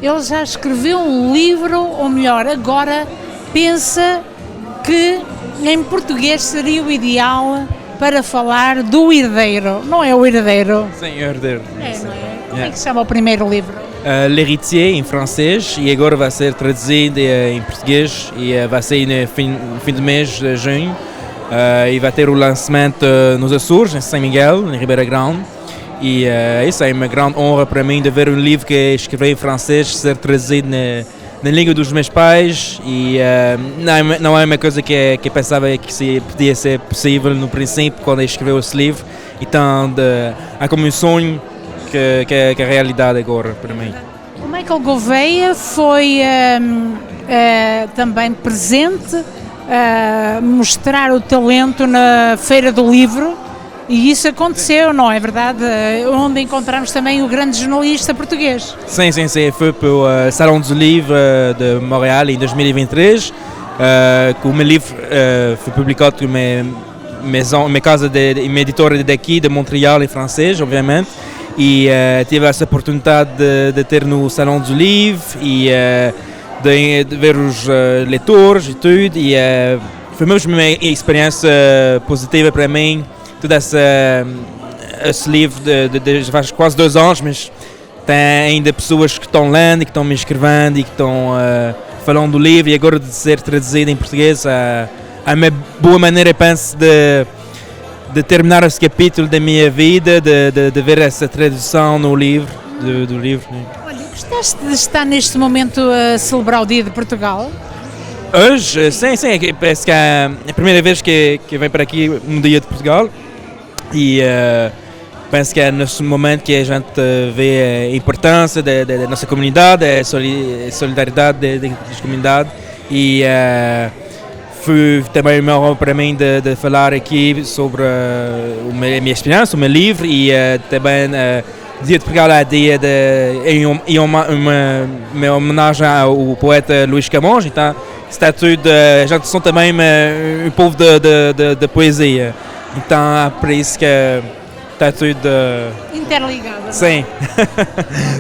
Ele já escreveu um livro, ou melhor, agora pensa que em português seria o ideal para falar do herdeiro, não é o herdeiro? Sim, o herdeiro. É, não é? Como é que se chama o primeiro livro? L'Héritier em francês e agora vai ser traduzido em português e vai sair no fim do mês de junho e vai ter o lançamento nos Açores, em São Miguel, em Ribeira Grande, e isso é uma grande honra para mim de ver um livro que escrevi em francês ser traduzido na língua dos meus pais e não é uma coisa que eu pensava que podia ser possível no princípio quando eu escrevi esse livro, então é como um sonho que é a realidade agora para mim. O Michael Gouveia foi também presente a mostrar o talento na Feira do Livro e isso aconteceu, não é verdade? Onde encontramos também o grande jornalista português. Sim, foi para o Salão do Livro de Montréal em 2023, que o meu livro foi publicado com uma casa, uma editora daqui de Montreal em francês, obviamente. E tive essa oportunidade de ter no Salão do Livro e de ver os leitores e tudo, e foi mesmo uma experiência positiva para mim, todo esse livro de faz quase 2 anos, mas tem ainda pessoas que estão lendo e que estão me escrevendo e que estão falando do livro, e agora de ser traduzido em português é uma boa maneira, penso, de terminar esse capítulo da minha vida, de ver essa tradução no livro, do livro. Olha, Gostaste de estar neste momento a celebrar o Dia de Portugal? Hoje, sim, parece que é a primeira vez que venho para aqui no Dia de Portugal e penso que é nesse momento que a gente vê a importância da nossa comunidade, a solidariedade das comunidades e foi também uma honra para mim de falar aqui sobre a minha experiência, o meu livro e também Dia de Portugal é dia em uma homenagem ao poeta Luís Camões, então está tudo, a gente são também um povo de poesia, então é por isso que está tudo interligado. Sim.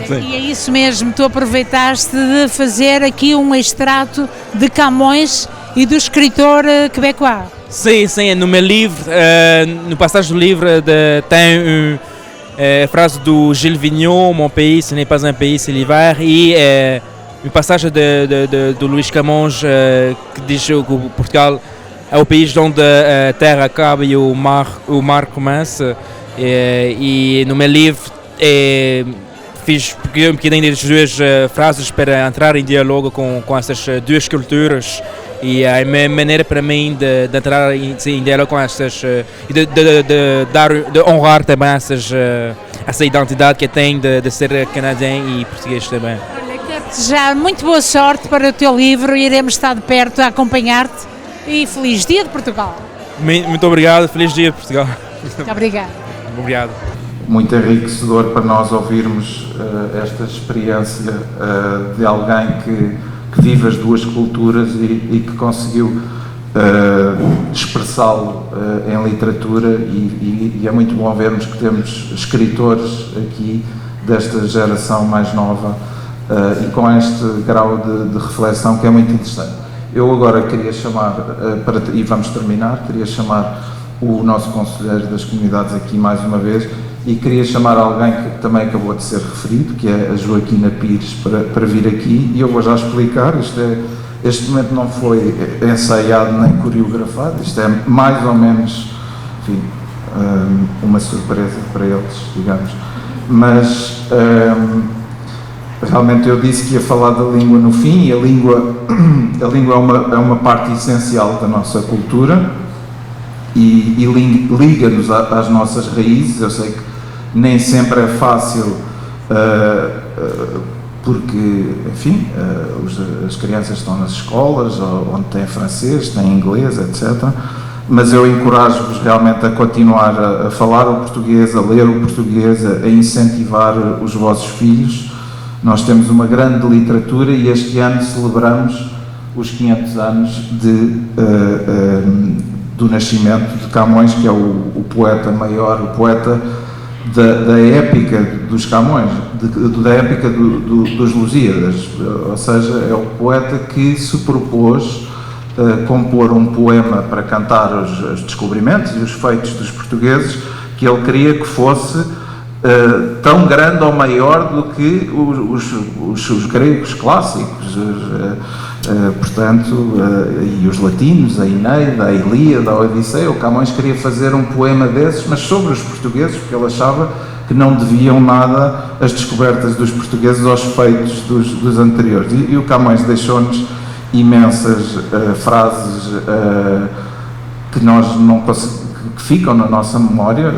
Sim. E é isso mesmo, tu aproveitaste de fazer aqui um extrato de Camões e do escritor quebecois. Sim, no meu livro, no passagem do livro tem a frase do Gilles Vigneault, mon pays, ce n'est pas un pays, c'est l'hiver, e uma passagem do Luís Camões que diz que Portugal é o país onde a terra acaba e o mar começa. E no meu livro fiz um bocadinho das duas frases para entrar em diálogo com essas duas culturas e é uma maneira para mim de entrar em diálogo com essas e de honrar também essa identidade que tem de ser canadiano e português também. Olha, quero desejar muito boa sorte para o teu livro, iremos estar de perto a acompanhar-te e feliz Dia de Portugal. Muito obrigado, feliz Dia de Portugal. Muito obrigado. Obrigado. Muito enriquecedor para nós ouvirmos esta experiência de alguém que vive as duas culturas e que conseguiu expressá-lo em literatura e é muito bom vermos que temos escritores aqui desta geração mais nova e com este grau de reflexão que é muito interessante. Eu agora queria chamar, e vamos terminar, queria chamar o nosso conselheiro das comunidades aqui mais uma vez e queria chamar alguém que também acabou de ser referido, que é a Joaquina Pires, para vir aqui e eu vou já explicar, este momento não foi ensaiado nem coreografado, isto é mais ou menos, enfim, uma surpresa para eles, digamos, mas realmente eu disse que ia falar da língua no fim e a língua é uma parte essencial da nossa cultura e liga-nos às nossas raízes. Eu sei que nem sempre é fácil porque, enfim, as crianças estão nas escolas onde têm francês, têm inglês, etc. Mas eu encorajo-vos realmente a continuar a falar o português, a ler o português, a incentivar os vossos filhos. Nós temos uma grande literatura e este ano celebramos os 500 anos do nascimento de Camões, que é o poeta maior, o poeta da épica dos Camões, da épica dos Lusíadas, ou seja, é o poeta que se propôs compor um poema para cantar os descobrimentos e os feitos dos portugueses, que ele queria que fosse tão grande ou maior do que os gregos clássicos, portanto, e os latinos, a Eneida, a Ilíada, a Odisseia. O Camões queria fazer um poema desses, mas sobre os portugueses, porque ele achava que não deviam nada as descobertas dos portugueses aos feitos dos anteriores. E o Camões deixou-nos imensas frases que nós não conseguimos, que ficam na nossa memória.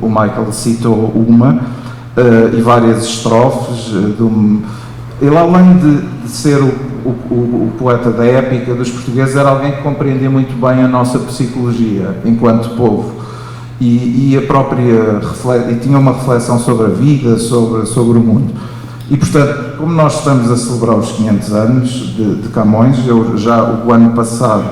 O Michael citou uma e várias estrofes. Ele, além de ser o poeta da épica dos portugueses, era alguém que compreendia muito bem a nossa psicologia enquanto povo e a própria e tinha uma reflexão sobre a vida, sobre o mundo. E, portanto, como nós estamos a celebrar os 500 anos de Camões, eu já o ano passado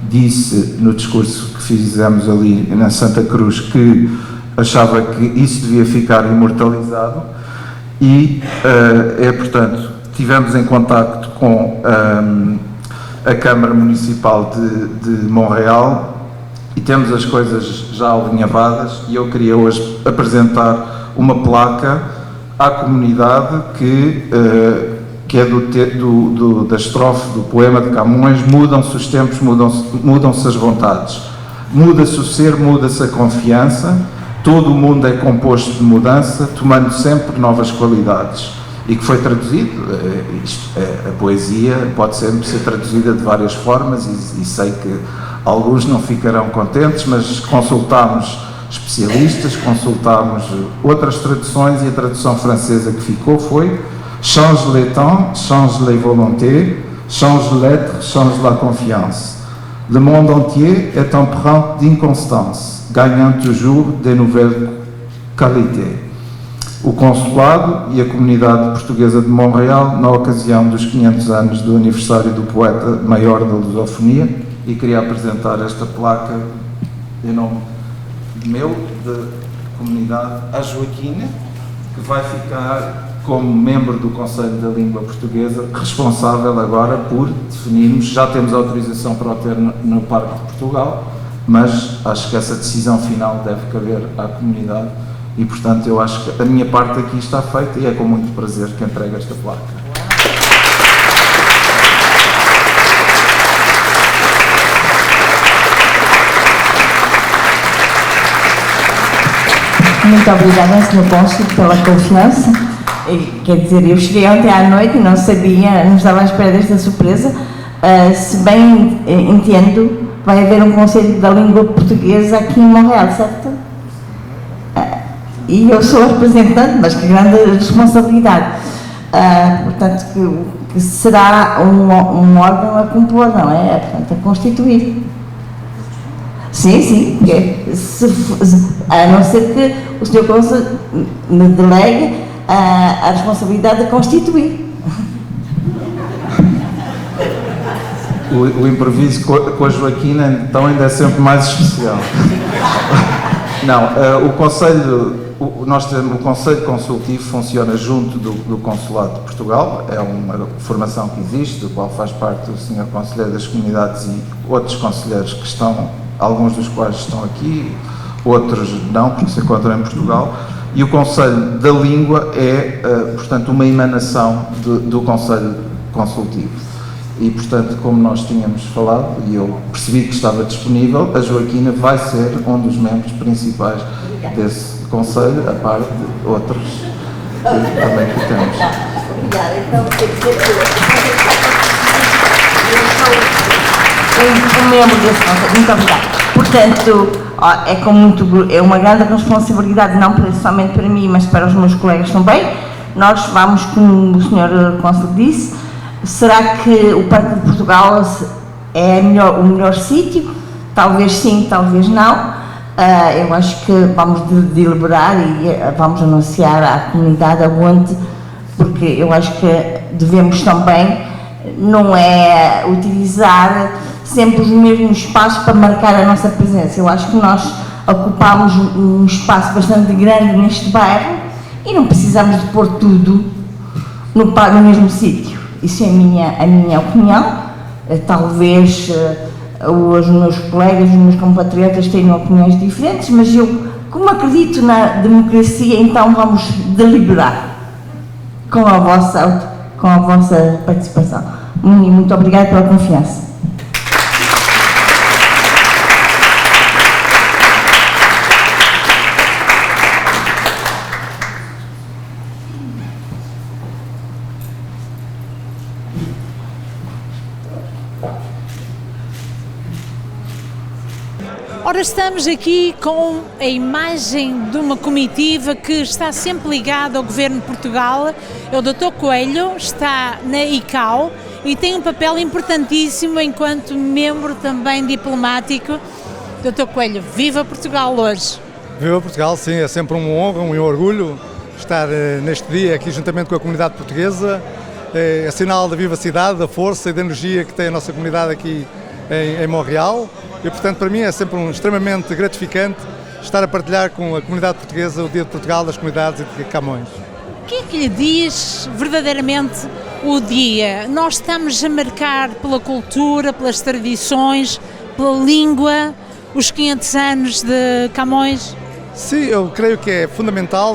disse no discurso que fizemos ali na Santa Cruz que achava que isso devia ficar imortalizado e, portanto, tivemos em contacto com a Câmara Municipal de Montreal e temos as coisas já alinhavadas e eu queria hoje apresentar uma placa à comunidade que é da estrofe do poema de Camões: mudam-se os tempos, mudam-se as vontades, muda-se o ser, muda-se a confiança, todo o mundo é composto de mudança, tomando sempre novas qualidades. e que foi traduzido. A poesia pode sempre ser traduzida de várias formas e sei que alguns não ficarão contentes, mas consultámos especialistas, consultámos outras traduções e a tradução francesa que ficou foi change les temps, change les volontés, change l'être, change la confiance. Le monde entier est empreint d'inconstance, gagnant toujours de nouvelles qualités. O Consulado e a Comunidade Portuguesa de Montreal, na ocasião dos 500 anos do aniversário do poeta maior da lusofonia, e queria apresentar esta placa em nome meu, da comunidade, a Joaquina, que vai ficar como membro do Conselho da Língua Portuguesa, responsável agora por definirmos, já temos autorização para o ter no Parque de Portugal, mas acho que essa decisão final deve caber à comunidade e, portanto, eu acho que a minha parte aqui está feita e é com muito prazer que entrego esta placa. Muito obrigada, Sr. Cônsul, pela confiança. Quer dizer, eu cheguei ontem à noite e não sabia, não estava à espera desta surpresa. Se bem entendo, vai haver um Conselho da Língua Portuguesa aqui em Montreal, certo? E eu sou a representante, mas que grande responsabilidade. Portanto, que será um órgão a compor, não é? Portanto, a constituir. Sim, a não ser que o Sr. Cônsul me delegue a responsabilidade de constituir. O improviso com a Joaquina, então, ainda é sempre mais especial. Não, o Conselho, o Conselho Consultivo funciona junto do Consulado de Portugal, é uma formação que existe, do qual faz parte o Sr. Conselheiro das Comunidades e outros conselheiros que estão, alguns dos quais estão aqui, outros não, porque se encontram em Portugal, e o Conselho da Língua é, portanto, uma emanação do Conselho Consultivo. E, portanto, como nós tínhamos falado, e eu percebi que estava disponível, a Joaquina vai ser um dos membros principais desse Conselho, a par de outros que também que temos. Obrigada. Então, quer dizer que eu sou um membro desse Conselho. Muito obrigada. Portanto, é uma grande responsabilidade, não somente para mim, mas para os meus colegas também. Nós vamos, como o Sr. Cônsul disse, será que o Parque de Portugal é o melhor sítio? Talvez sim, talvez não. Eu acho que vamos deliberar e vamos anunciar à comunidade aonde, porque eu acho que devemos também, não é utilizar sempre os mesmos espaços para marcar a nossa presença. Eu acho que nós ocupamos um espaço bastante grande neste bairro e não precisamos de pôr tudo no mesmo sítio. Isso é a minha opinião. Talvez os meus colegas, os meus compatriotas tenham opiniões diferentes, mas eu, como acredito na democracia, então vamos deliberar com a vossa participação. Muito obrigada pela confiança. Ora, estamos aqui com a imagem de uma comitiva que está sempre ligada ao Governo de Portugal. É o Dr. Coelho, está na ICAO e tem um papel importantíssimo enquanto membro também diplomático. Dr. Coelho, viva Portugal hoje! Viva Portugal, sim, é sempre uma honra, um orgulho estar neste dia aqui juntamente com a comunidade portuguesa. É sinal da vivacidade, da força e da energia que tem a nossa comunidade aqui em Montreal. E, portanto, para mim é sempre extremamente gratificante estar a partilhar com a comunidade portuguesa o Dia de Portugal, das Comunidades e de Camões. O que é que lhe diz verdadeiramente o dia? Nós estamos a marcar pela cultura, pelas tradições, pela língua, os 500 anos de Camões? Sim, eu creio que é fundamental,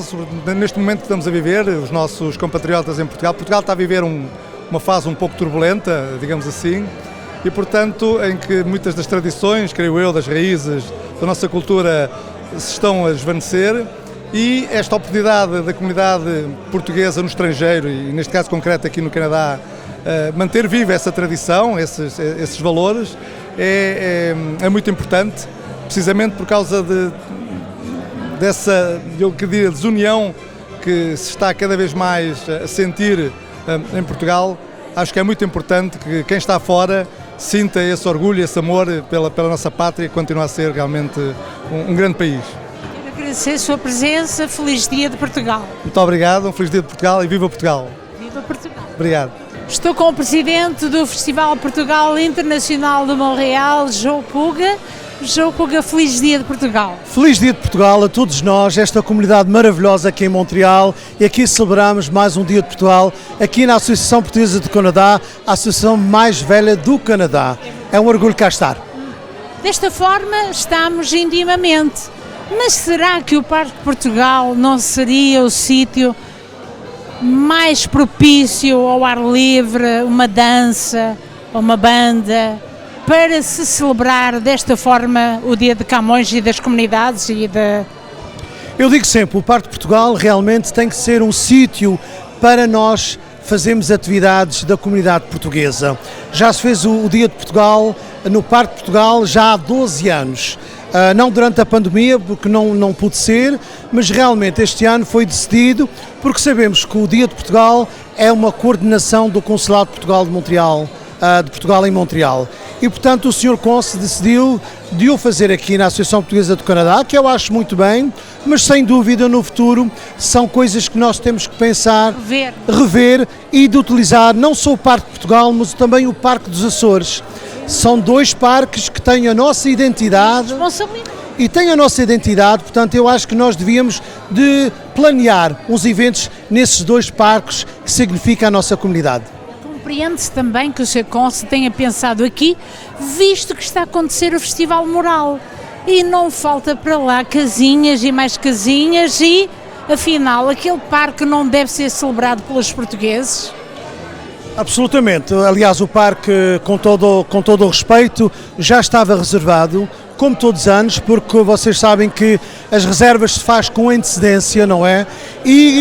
neste momento que estamos a viver, os nossos compatriotas em Portugal. Portugal está a viver uma fase um pouco turbulenta, digamos assim, e, portanto, em que muitas das tradições, creio eu, das raízes da nossa cultura se estão a esvanecer e esta oportunidade da comunidade portuguesa no estrangeiro, e neste caso concreto aqui no Canadá, manter viva essa tradição, esses valores, é muito importante, precisamente por causa dessa, eu diria, desunião que se está cada vez mais a sentir em Portugal. Acho que é muito importante que quem está fora sinta esse orgulho, esse amor pela nossa pátria, que continua a ser realmente um grande país. Quero agradecer a sua presença, feliz dia de Portugal. Muito obrigado, um feliz dia de Portugal e viva Portugal. Viva Portugal. Obrigado. Estou com o presidente do Festival Portugal Internacional de Montreal, João Puga. João Puga, feliz dia de Portugal. Feliz dia de Portugal a todos nós, esta comunidade maravilhosa aqui em Montreal, e aqui celebramos mais um dia de Portugal, aqui na Associação Portuguesa do Canadá, a associação mais velha do Canadá. É um orgulho cá estar. Desta forma estamos intimamente, mas será que o Parque de Portugal não seria o sítio mais propício ao ar livre, uma dança, uma banda, para se celebrar desta forma o Dia de Camões e das comunidades Eu digo sempre, o Parque de Portugal realmente tem que ser um sítio para nós fazermos atividades da comunidade portuguesa. Já se fez o Dia de Portugal no Parque de Portugal já há 12 anos. Não durante a pandemia, porque não pude ser, mas realmente este ano foi decidido, porque sabemos que o Dia de Portugal é uma coordenação do Consulado de Portugal de Montreal, de Portugal em Montreal. E, portanto, o Sr. Conse decidiu de o fazer aqui na Associação Portuguesa do Canadá, que eu acho muito bem, mas sem dúvida no futuro são coisas que nós temos que pensar, rever e de utilizar não só o Parque de Portugal, mas também o Parque dos Açores. São dois parques que têm a nossa identidade e têm a nossa identidade, portanto eu acho que nós devíamos de planear uns eventos nesses dois parques que significa a nossa comunidade. Compreende-se também que o Sr. Conse tenha pensado aqui, visto que está a acontecer o Festival Moral e não falta para lá casinhas e mais casinhas e, afinal, aquele parque não deve ser celebrado pelos portugueses? Absolutamente. Aliás, o parque, com todo o respeito, já estava reservado, como todos os anos, porque vocês sabem que as reservas se faz com antecedência, não é?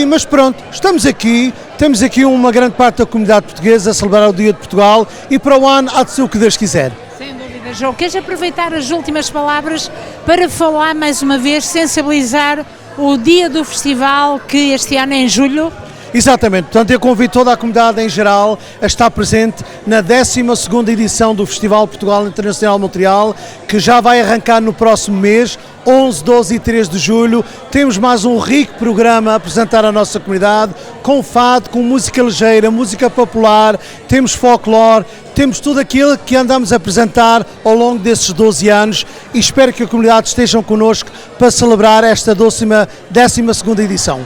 Mas pronto, estamos aqui, temos aqui uma grande parte da comunidade portuguesa a celebrar o Dia de Portugal e para o ano há de ser o que Deus quiser. Sem dúvida, João. Queres aproveitar as últimas palavras para falar mais uma vez, sensibilizar o dia do festival, que este ano é em julho? Exatamente, portanto eu convido toda a comunidade em geral a estar presente na 12ª edição do Festival Portugal Internacional de Montreal, que já vai arrancar no próximo mês, 11, 12 e 13 de julho. Temos mais um rico programa a apresentar à nossa comunidade, com fado, com música ligeira, música popular, temos folclore, temos tudo aquilo que andamos a apresentar ao longo desses 12 anos e espero que a comunidade estejam connosco para celebrar esta 12ª edição.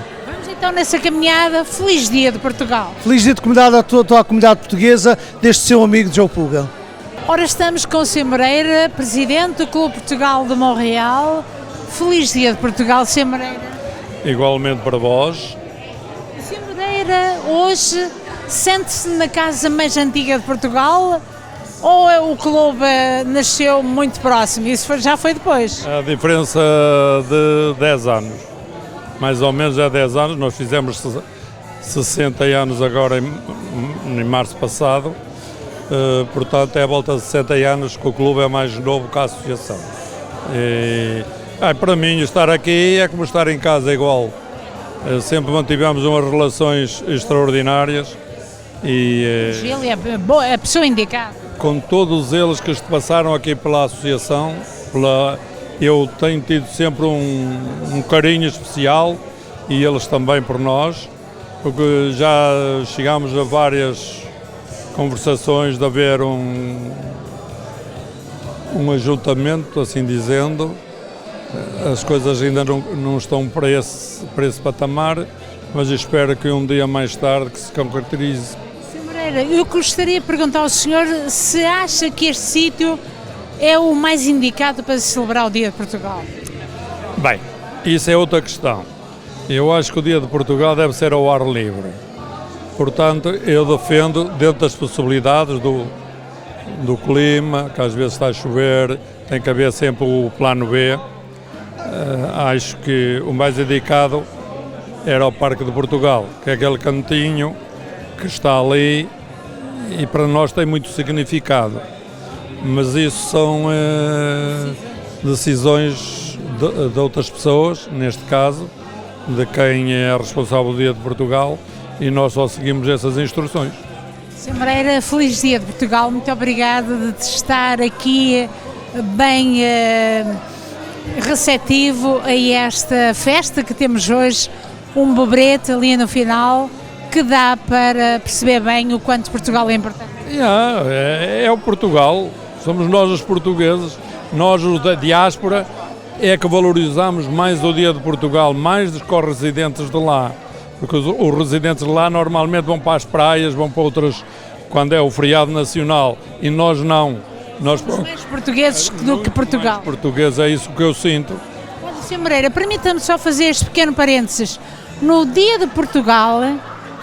Então, nessa caminhada, feliz dia de Portugal. Feliz dia de comunidade a toda a comunidade portuguesa, deste seu amigo João Puga. Ora, estamos com o Sr. Moreira, presidente do Clube Portugal de Montreal. Feliz dia de Portugal, Sr. Moreira. Igualmente para vós. Sr. Moreira, hoje sente-se na casa mais antiga de Portugal ou o clube nasceu muito próximo? Isso já foi depois? A diferença de 10 anos. Mais ou menos há 10 anos, nós fizemos 60 anos agora em março passado, portanto é a volta de 60 anos que o clube é mais novo que a associação. Para mim estar aqui é como estar em casa igual, sempre mantivemos umas relações extraordinárias e Gil é a pessoa indicada. Com todos eles que passaram aqui pela associação, eu tenho tido sempre um carinho especial e eles também por nós, porque já chegámos a várias conversações de haver um ajuntamento, assim dizendo. As coisas ainda não estão para esse patamar, mas espero que um dia mais tarde que se concretize. Sr. Moreira, eu gostaria de perguntar ao senhor se acha que este sítio é o mais indicado para celebrar o Dia de Portugal? Bem, isso é outra questão. Eu acho que o Dia de Portugal deve ser ao ar livre. Portanto, eu defendo, dentro das possibilidades do clima, que às vezes está a chover, tem que haver sempre o plano B. acho que o mais indicado era o Parque de Portugal, que é aquele cantinho que está ali e para nós tem muito significado. Mas isso são decisões de outras pessoas, neste caso, de quem é responsável do Dia de Portugal, e nós só seguimos essas instruções. Sr. Moreira, feliz Dia de Portugal, muito obrigada de estar aqui bem receptivo a esta festa que temos hoje, um bobrete ali no final, que dá para perceber bem o quanto Portugal é importante. É o Portugal, somos nós os portugueses, nós os da diáspora, é que valorizamos mais o Dia de Portugal, mais do que os residentes de lá, porque os residentes de lá normalmente vão para as praias, vão para outras, quando é o feriado nacional, e nós não. Nós somos mais portugueses do que Portugal. Português, é isso que eu sinto. Olha, Sr. Moreira, permita-me só fazer este pequeno parênteses. No Dia de Portugal,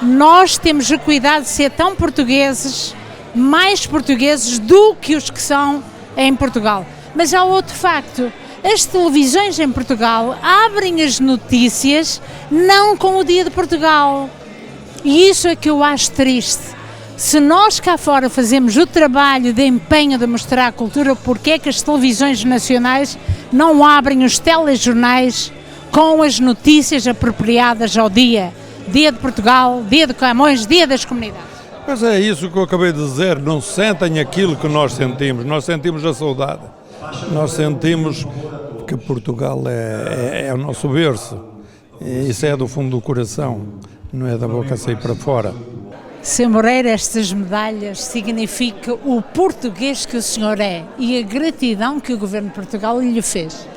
nós temos o cuidado de ser tão portugueses, mais portugueses do que os que são em Portugal. Mas há outro facto. As televisões em Portugal abrem as notícias não com o Dia de Portugal. E isso é que eu acho triste. Se nós cá fora fazemos o trabalho de empenho de mostrar a cultura, porque é que as televisões nacionais não abrem os telejornais com as notícias apropriadas ao dia? Dia de Portugal, Dia de Camões, Dia das Comunidades. Mas é isso que eu acabei de dizer, não sentem aquilo que nós sentimos a saudade. Nós sentimos que Portugal é o nosso berço, isso é do fundo do coração, não é da boca a sair para fora. Sr. Moreira, estas medalhas significam o português que o senhor é e a gratidão que o Governo de Portugal lhe fez.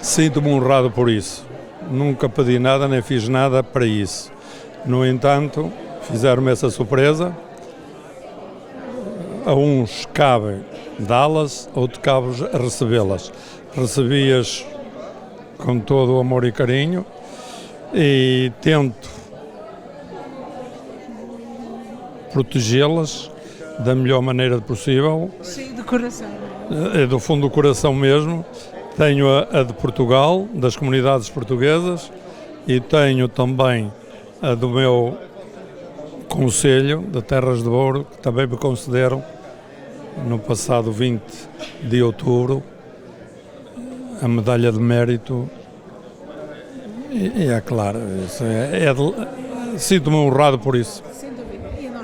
Sinto-me honrado por isso, nunca pedi nada nem fiz nada para isso. No entanto, fizeram-me essa surpresa, a uns cabe dá-las, a outros cabe recebê-las. Recebi-as com todo o amor e carinho e tento protegê-las da melhor maneira possível. Cheio de coração. É do fundo do coração mesmo. Tenho a de Portugal, das comunidades portuguesas, e tenho também a do meu Conselho de Terras de Ouro, que também me concederam no passado 20 de outubro a medalha de mérito. E é claro, sinto-me honrado por isso.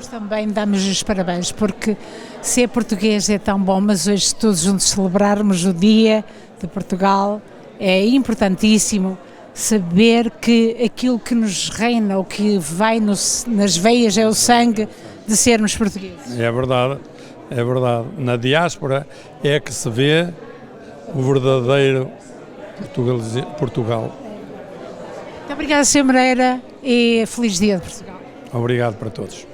Também damos os parabéns, porque ser português é tão bom, mas hoje todos juntos celebrarmos o Dia de Portugal é importantíssimo saber que aquilo que nos reina, o que vai nas veias é o sangue de sermos portugueses. É verdade. Na diáspora é que se vê o verdadeiro Portugal. Muito obrigada, Sr. Moreira, e feliz Dia de Portugal. Obrigado para todos.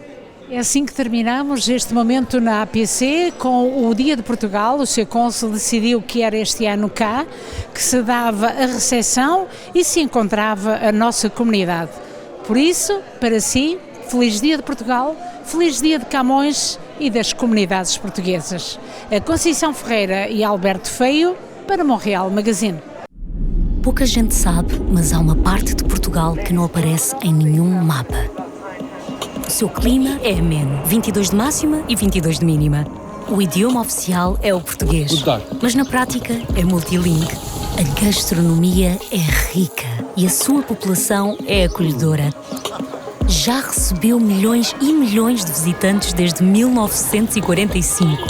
É assim que terminamos este momento na APC com o Dia de Portugal. O Sr. Cônsul decidiu que era este ano cá, que se dava a recepção e se encontrava a nossa comunidade. Por isso, para si, feliz Dia de Portugal, feliz Dia de Camões e das comunidades portuguesas. A Conceição Ferreira e Alberto Feio para Montreal Magazine. Pouca gente sabe, mas há uma parte de Portugal que não aparece em nenhum mapa. O seu clima é ameno, 22 de máxima e 22 de mínima. O idioma oficial é o português, mas na prática é multilingue. A gastronomia é rica e a sua população é acolhedora. Já recebeu milhões e milhões de visitantes desde 1945.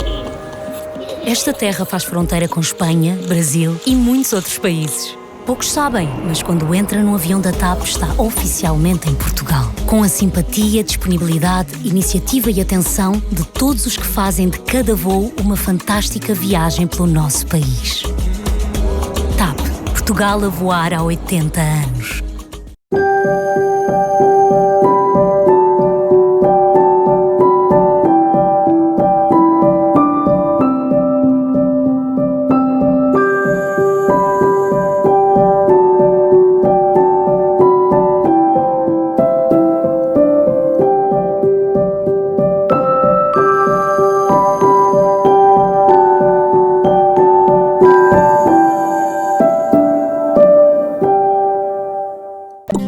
Esta terra faz fronteira com Espanha, Brasil e muitos outros países. Poucos sabem, mas quando entra no avião da TAP está oficialmente em Portugal. Com a simpatia, disponibilidade, iniciativa e atenção de todos os que fazem de cada voo uma fantástica viagem pelo nosso país. TAP, Portugal a voar há 80 anos.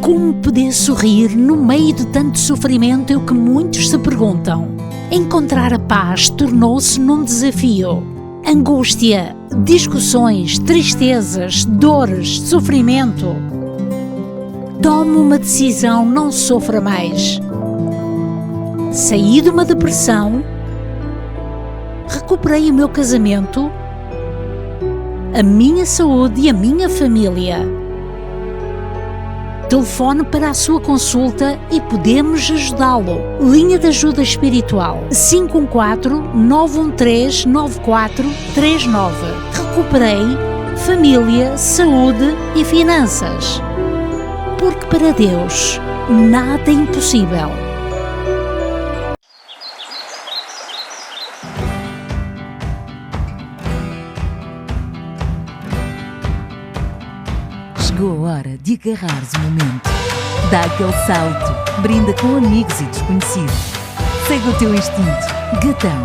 Como poder sorrir no meio de tanto sofrimento é o que muitos se perguntam. Encontrar a paz tornou-se num desafio. Angústia, discussões, tristezas, dores, sofrimento. Tome uma decisão, não sofra mais. Saí de uma depressão, recuperei o meu casamento, a minha saúde e a minha família. Telefone para a sua consulta e podemos ajudá-lo. Linha de ajuda espiritual 514-913-9439. Recuperei família, saúde e finanças. Porque para Deus nada é impossível. Chegou a hora de agarrares o momento. Dá aquele salto, brinda com amigos e desconhecidos. Segue o teu instinto. Gatão,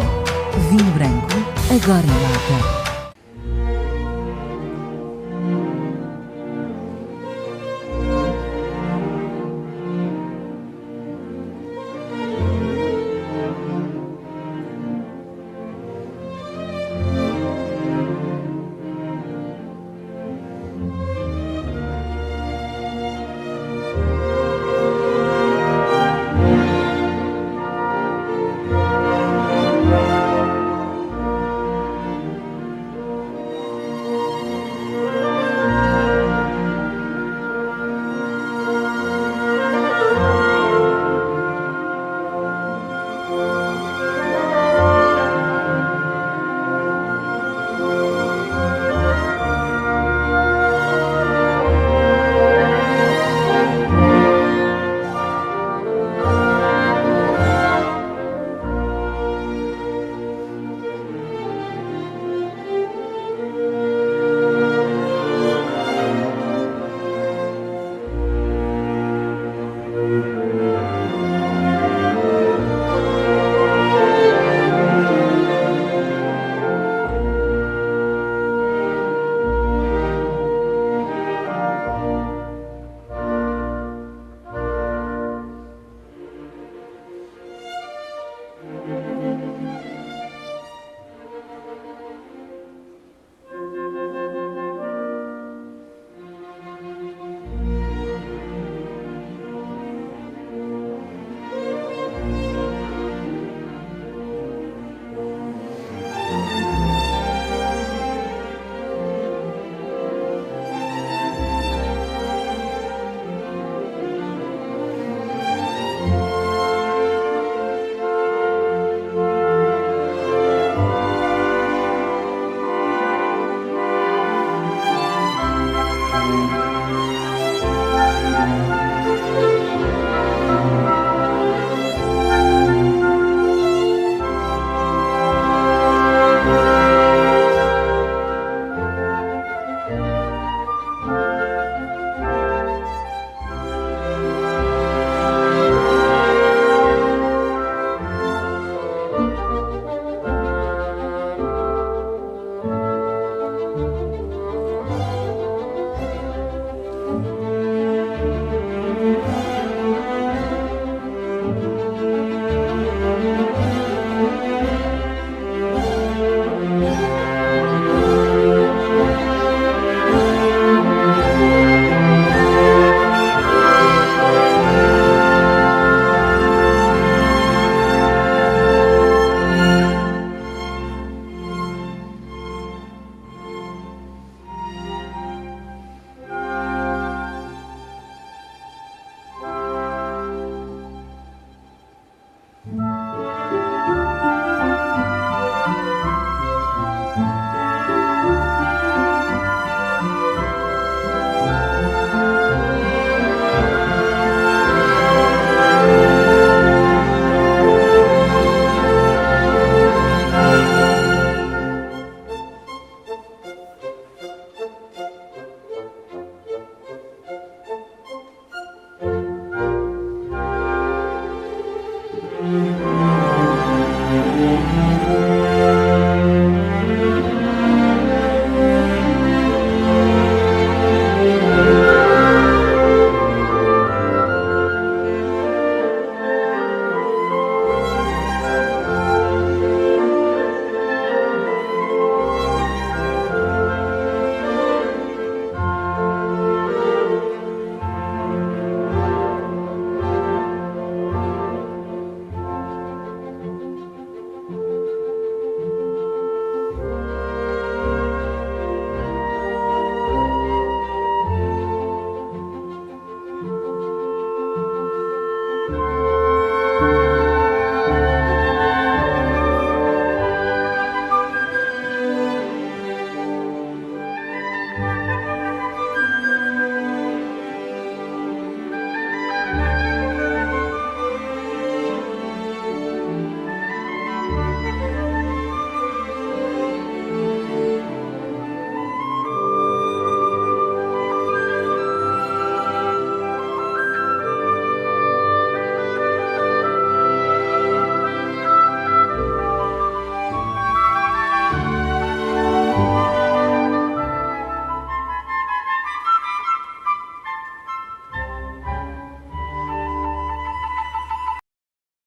vinho branco, agora em lata.